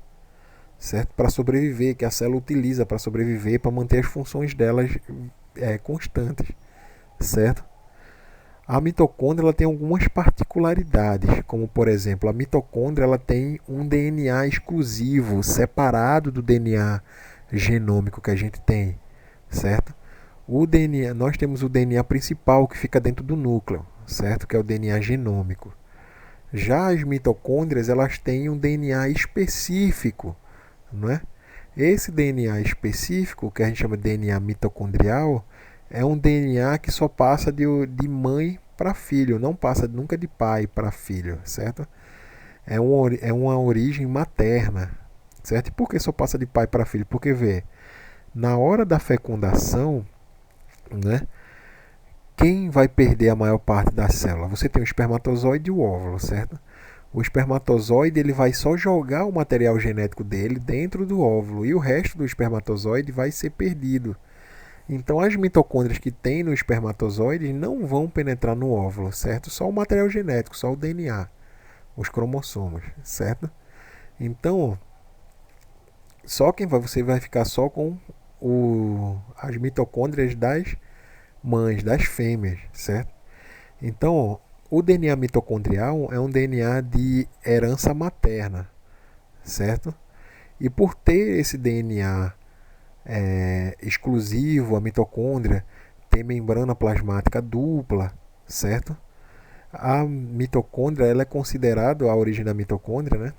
[SPEAKER 1] certo? Para sobreviver, que a célula utiliza para sobreviver, para manter as funções delas constantes, certo? A mitocôndria ela tem algumas particularidades, como por exemplo, a mitocôndria ela tem um DNA exclusivo, separado do DNA genômico que a gente tem, certo? O DNA, nós temos o DNA principal que fica dentro do núcleo, certo? Que é o DNA genômico. Já as mitocôndrias elas têm um DNA específico, não é? Esse DNA específico, que a gente chama de DNA mitocondrial, é um DNA que só passa de mãe para filho, não passa nunca de pai para filho, certo? É uma origem materna, certo? E por que só passa de pai para filho? Porque, vê, na hora da fecundação, né, quem vai perder a maior parte da célula? Você tem o espermatozoide e o óvulo, certo? O espermatozoide ele vai só jogar o material genético dele dentro do óvulo e o resto do espermatozoide vai ser perdido. Então as mitocôndrias que tem no espermatozoide não vão penetrar no óvulo, certo? Só o material genético, só o DNA, os cromossomos, certo? Então, você vai ficar só com as mitocôndrias das mães, das fêmeas, certo? Então, O DNA mitocondrial é um DNA de herança materna, certo? E por ter esse DNA exclusivo, a mitocôndria tem membrana plasmática dupla, certo? A mitocôndria ela é considerada a origem da mitocôndria, né?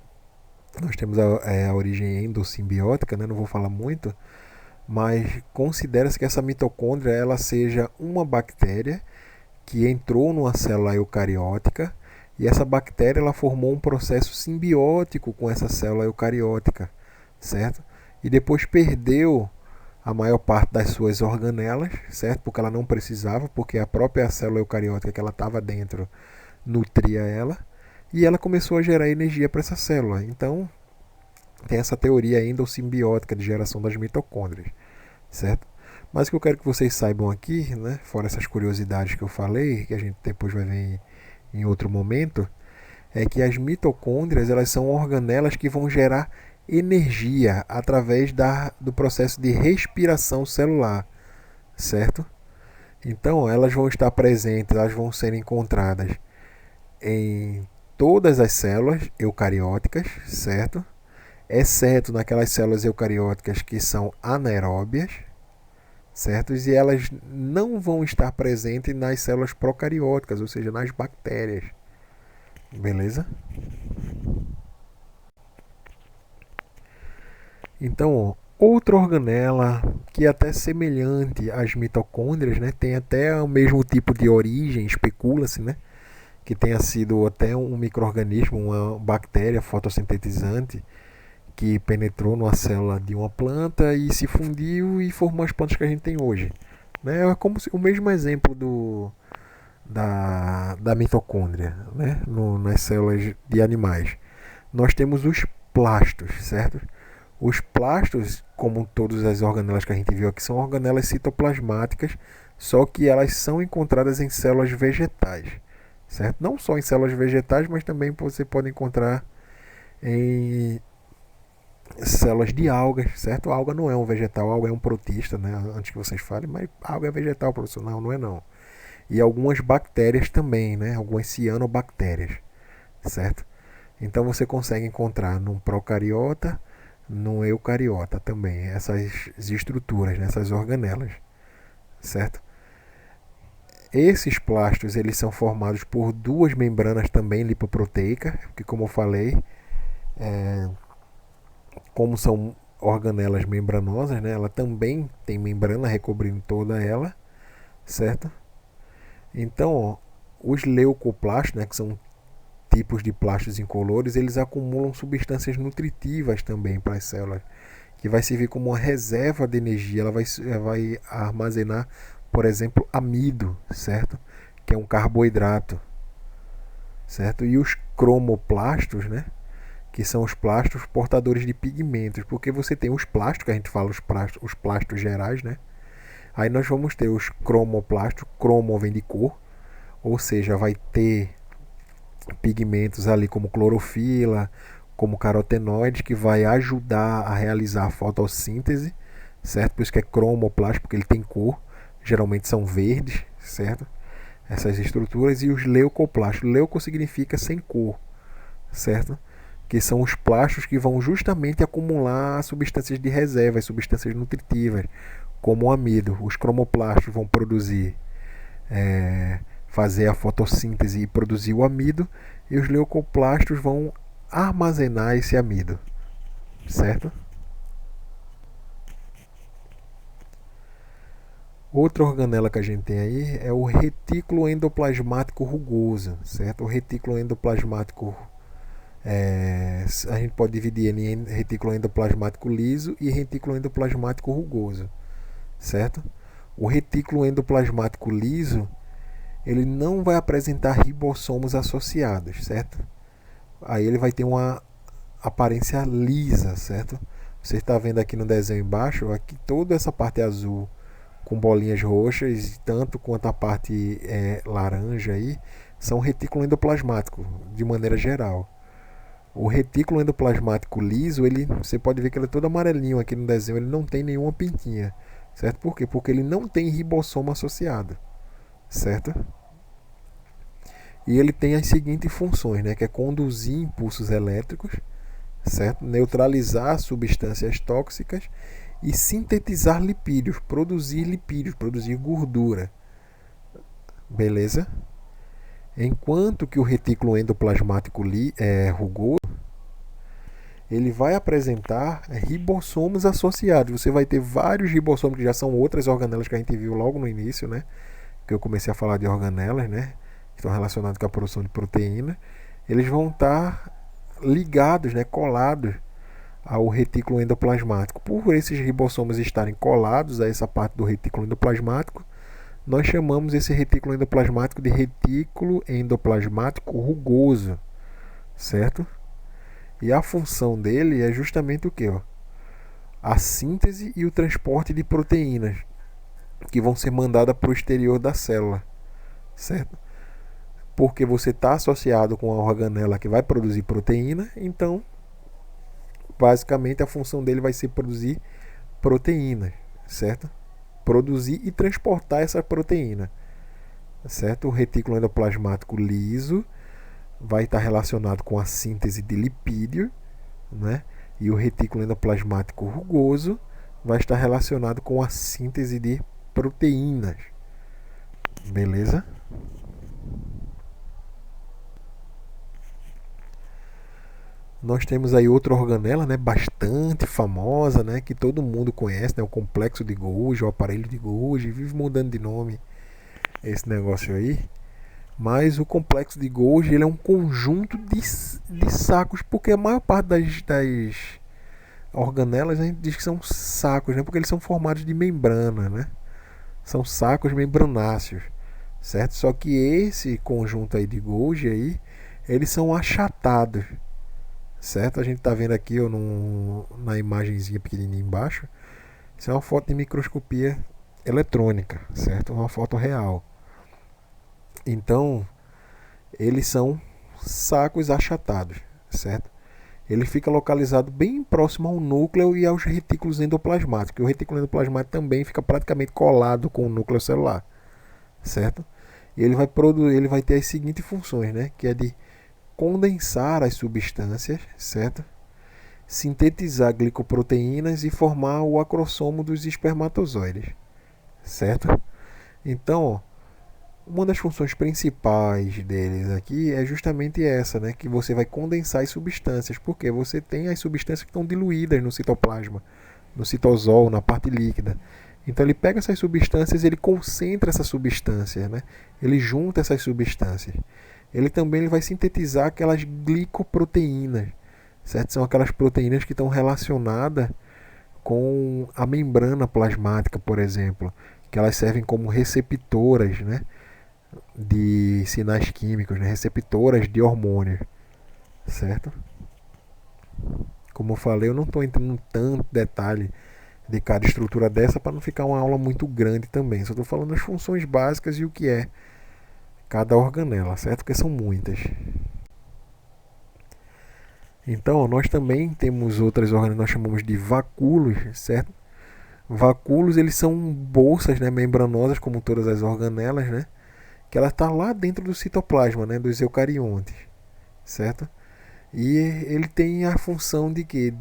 [SPEAKER 1] Nós temos a origem endossimbiótica, né? Não vou falar muito, mas considera-se que essa mitocôndria ela seja uma bactéria que entrou numa célula eucariótica e essa bactéria ela formou um processo simbiótico com essa célula eucariótica, certo? E depois perdeu a maior parte das suas organelas, certo? Porque ela não precisava, porque a própria célula eucariótica que ela estava dentro nutria ela, e ela começou a gerar energia para essa célula. Então, tem essa teoria endossimbiótica de geração das mitocôndrias, certo? Mas o que eu quero que vocês saibam aqui, né, fora essas curiosidades que eu falei, que a gente depois vai ver em outro momento, é que as mitocôndrias elas são organelas que vão gerar energia através do processo de respiração celular, certo? Então, elas vão estar presentes, elas vão ser encontradas em todas as células eucarióticas, certo? Exceto naquelas células eucarióticas que são anaeróbias, certo? E elas não vão estar presentes nas células procarióticas, ou seja, nas bactérias. Beleza? Então, outra organela que é até semelhante às mitocôndrias, né? Tem até o mesmo tipo de origem, especula-se, né? Que tenha sido até um micro-organismo, uma bactéria fotossintetizante que penetrou numa célula de uma planta e se fundiu e formou as plantas que a gente tem hoje. Né? É como o mesmo exemplo da mitocôndria, né? Nas células de animais. Nós temos os plastos, certo? Os plastos, como todas as organelas que a gente viu aqui, são organelas citoplasmáticas, só que elas são encontradas em células vegetais, certo? Não só em células vegetais, mas também você pode encontrar em células de algas, certo? A alga não é um vegetal, a alga é um protista, né? Antes que vocês falem, mas a alga é vegetal, professor. Não, não é não. E algumas bactérias também, né? Algumas cianobactérias, certo? Então você consegue encontrar num procariota, num eucariota também essas estruturas, né? Essas organelas, certo? Esses plastos eles são formados por duas membranas também lipoproteicas, que como eu falei, como são organelas membranosas, né? Ela também tem membrana recobrindo toda ela, certo? Então, ó, os leucoplastos, né, que são tipos de plastos incolores, eles acumulam substâncias nutritivas também para as células, que vai servir como uma reserva de energia. Ela vai armazenar, por exemplo, amido, certo? Que é um carboidrato, certo? E os cromoplastos, né? Que são os plastos portadores de pigmentos, porque você tem os plastos, que a gente fala os plastos gerais, né? Aí nós vamos ter os cromoplastos, cromo vem de cor, ou seja, vai ter pigmentos ali como clorofila, como carotenoides, que vai ajudar a realizar a fotossíntese, certo? Por isso que é cromoplasto, porque ele tem cor, geralmente são verdes, certo? Essas estruturas, e os leucoplastos. Leuco significa sem cor, certo? Que são os plastos que vão justamente acumular substâncias de reserva, substâncias nutritivas, como o amido. Os cromoplastos vão produzir, fazer a fotossíntese e produzir o amido, e os leucoplastos vão armazenar esse amido, certo? Outra organela que a gente tem aí é o retículo endoplasmático rugoso, certo? O retículo endoplasmático a gente pode dividir ele em retículo endoplasmático liso e retículo endoplasmático rugoso, certo? O retículo endoplasmático liso ele não vai apresentar ribossomos associados, certo? Aí ele vai ter uma aparência lisa, certo? Você está vendo aqui no desenho embaixo, aqui toda essa parte azul com bolinhas roxas, tanto quanto a parte laranja aí, são retículo endoplasmático, de maneira geral. O retículo endoplasmático liso, você pode ver que ele é todo amarelinho aqui no desenho, ele não tem nenhuma pintinha, certo? Por quê? Porque ele não tem ribossomo associado, certo? E ele tem as seguintes funções, né? Que é conduzir impulsos elétricos, certo? Neutralizar substâncias tóxicas e sintetizar lipídios, produzir gordura. Beleza? Enquanto que o retículo endoplasmático rugoso, ele vai apresentar ribossomos associados. Você vai ter vários ribossomos, que já são outras organelas que a gente viu logo no início, né? Que eu comecei a falar de organelas, né? Que estão relacionadas com a produção de proteína. Eles vão estar ligados, né? Colados ao retículo endoplasmático. Por esses ribossomos estarem colados a essa parte do retículo endoplasmático, nós chamamos esse retículo endoplasmático de retículo endoplasmático rugoso, certo? E a função dele é justamente o que? A síntese e o transporte de proteínas que vão ser mandadas para o exterior da célula, certo? Porque você está associado com a organela que vai produzir proteína, então basicamente a função dele vai ser produzir proteínas, certo? Produzir e transportar essa proteína, certo? O retículo endoplasmático liso vai estar relacionado com a síntese de lipídio, né? E o retículo endoplasmático rugoso vai estar relacionado com a síntese de proteínas. Beleza? Nós temos aí outra organela, né, bastante famosa, né, que todo mundo conhece, né, o complexo de Golgi, o aparelho de Golgi, vive mudando de nome esse negócio aí. Mas o complexo de Golgi, ele é um conjunto de sacos, porque a maior parte das organelas a gente diz que são sacos, né, porque eles são formados de membrana, né? São sacos membranáceos, certo? Só que esse conjunto aí de Golgi aí, eles são achatados, certo? A gente está vendo aqui ó, na imagenzinha pequenininha embaixo. Isso é uma foto de microscopia eletrônica, certo? Uma foto real. Então, eles são sacos achatados, certo? Ele fica localizado bem próximo ao núcleo e aos retículos endoplasmáticos. O retículo endoplasmático também fica praticamente colado com o núcleo celular, certo? E ele vai ter as seguintes funções, né? Que é de condensar as substâncias, certo? Sintetizar glicoproteínas e formar o acrossomo dos espermatozoides, certo? Então, ó, uma das funções principais deles aqui é justamente essa, né? Que você vai condensar as substâncias, porque você tem as substâncias que estão diluídas no citoplasma, no citosol, na parte líquida. Então ele pega essas substâncias, ele concentra essas substâncias, né? Ele junta essas substâncias. Ele vai sintetizar aquelas glicoproteínas, certo? São aquelas proteínas que estão relacionadas com a membrana plasmática, por exemplo, que elas servem como receptoras, né? De sinais químicos, né? Receptoras de hormônios, certo? Como eu falei, eu não estou entrando em tanto detalhe de cada estrutura dessa para não ficar uma aula muito grande também. Só estou falando as funções básicas e o que é cada organela, certo? Porque são muitas. Então, nós também temos outras organelas, nós chamamos de vacúolos, certo? Vacúolos, eles são bolsas, né, membranosas, como todas as organelas, né? Que ela está lá dentro do citoplasma, né, dos eucariontes, certo? E ele tem a função de quê?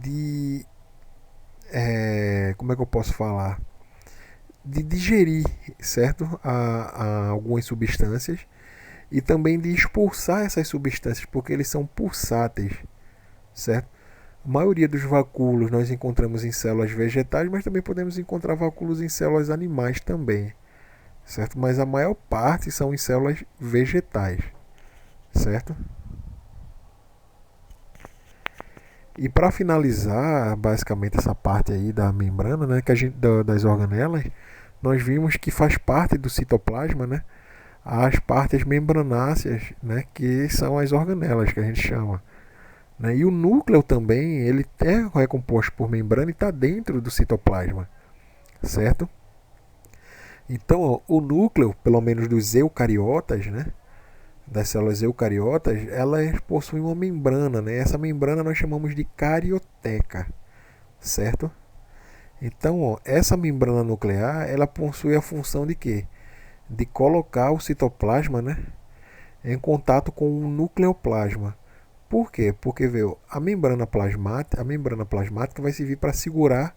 [SPEAKER 1] Como é que eu posso falar? De digerir, certo? A algumas substâncias e também de expulsar essas substâncias, porque eles são pulsáteis, certo? A maioria dos vacúolos nós encontramos em células vegetais, mas também podemos encontrar vacúolos em células animais também, certo? Mas a maior parte são em células vegetais, certo? E para finalizar, basicamente essa parte aí da membrana, né, que das organelas, nós vimos que faz parte do citoplasma, né, as partes membranáceas, né, que são as organelas que a gente chama, né? E o núcleo também, ele é composto por membrana e está dentro do citoplasma, certo? Então, ó, o núcleo, pelo menos dos eucariotas, né, das células eucariotas, elas possuem uma membrana, né? Essa membrana nós chamamos de carioteca, certo? Então, ó, essa membrana nuclear, ela possui a função de quê? De colocar o citoplasma, né, em contato com o nucleoplasma. Por quê? Porque veio a membrana plasmática vai servir para segurar,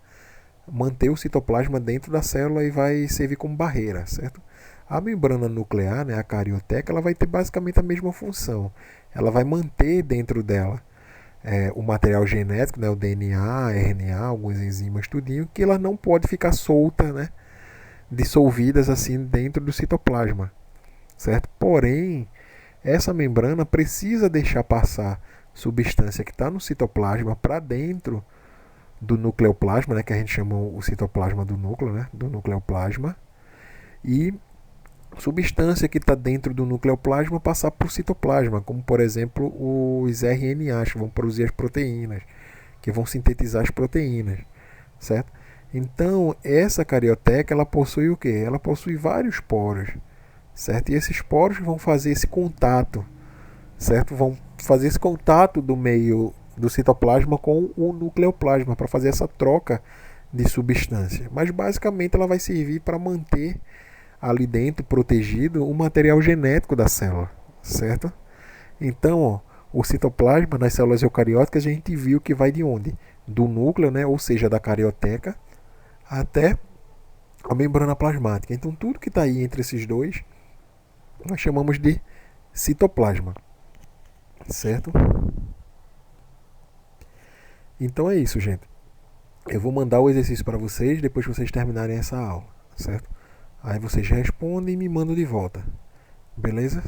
[SPEAKER 1] manter o citoplasma dentro da célula e vai servir como barreira, certo? A membrana nuclear, né, a carioteca, ela vai ter basicamente a mesma função. Ela vai manter dentro dela o material genético, né, o DNA, RNA, algumas enzimas, tudinho, que ela não pode ficar solta, né, dissolvidas assim dentro do citoplasma, certo? Porém, essa membrana precisa deixar passar substância que está no citoplasma para dentro do nucleoplasma, né, que a gente chama o citoplasma do núcleo, né, do nucleoplasma, e substância que está dentro do nucleoplasma passar para o citoplasma, como por exemplo os RNAs que vão produzir as proteínas, que vão sintetizar as proteínas, certo? Então essa carioteca ela possui o que? Ela possui vários poros, certo? E esses poros vão fazer esse contato, certo? Vão fazer esse contato do meio do citoplasma com o nucleoplasma para fazer essa troca de substância. Mas basicamente ela vai servir para manter ali dentro protegido o material genético da célula, certo? Então, ó, o citoplasma nas células eucarióticas a gente viu que vai de onde? Do núcleo, né, ou seja, da carioteca, até a membrana plasmática. Então, tudo que está aí entre esses dois nós chamamos de citoplasma, certo? Então é isso, gente. Eu vou mandar o exercício para vocês depois que vocês terminarem essa aula, certo? Aí vocês respondem e me mandam de volta. Beleza?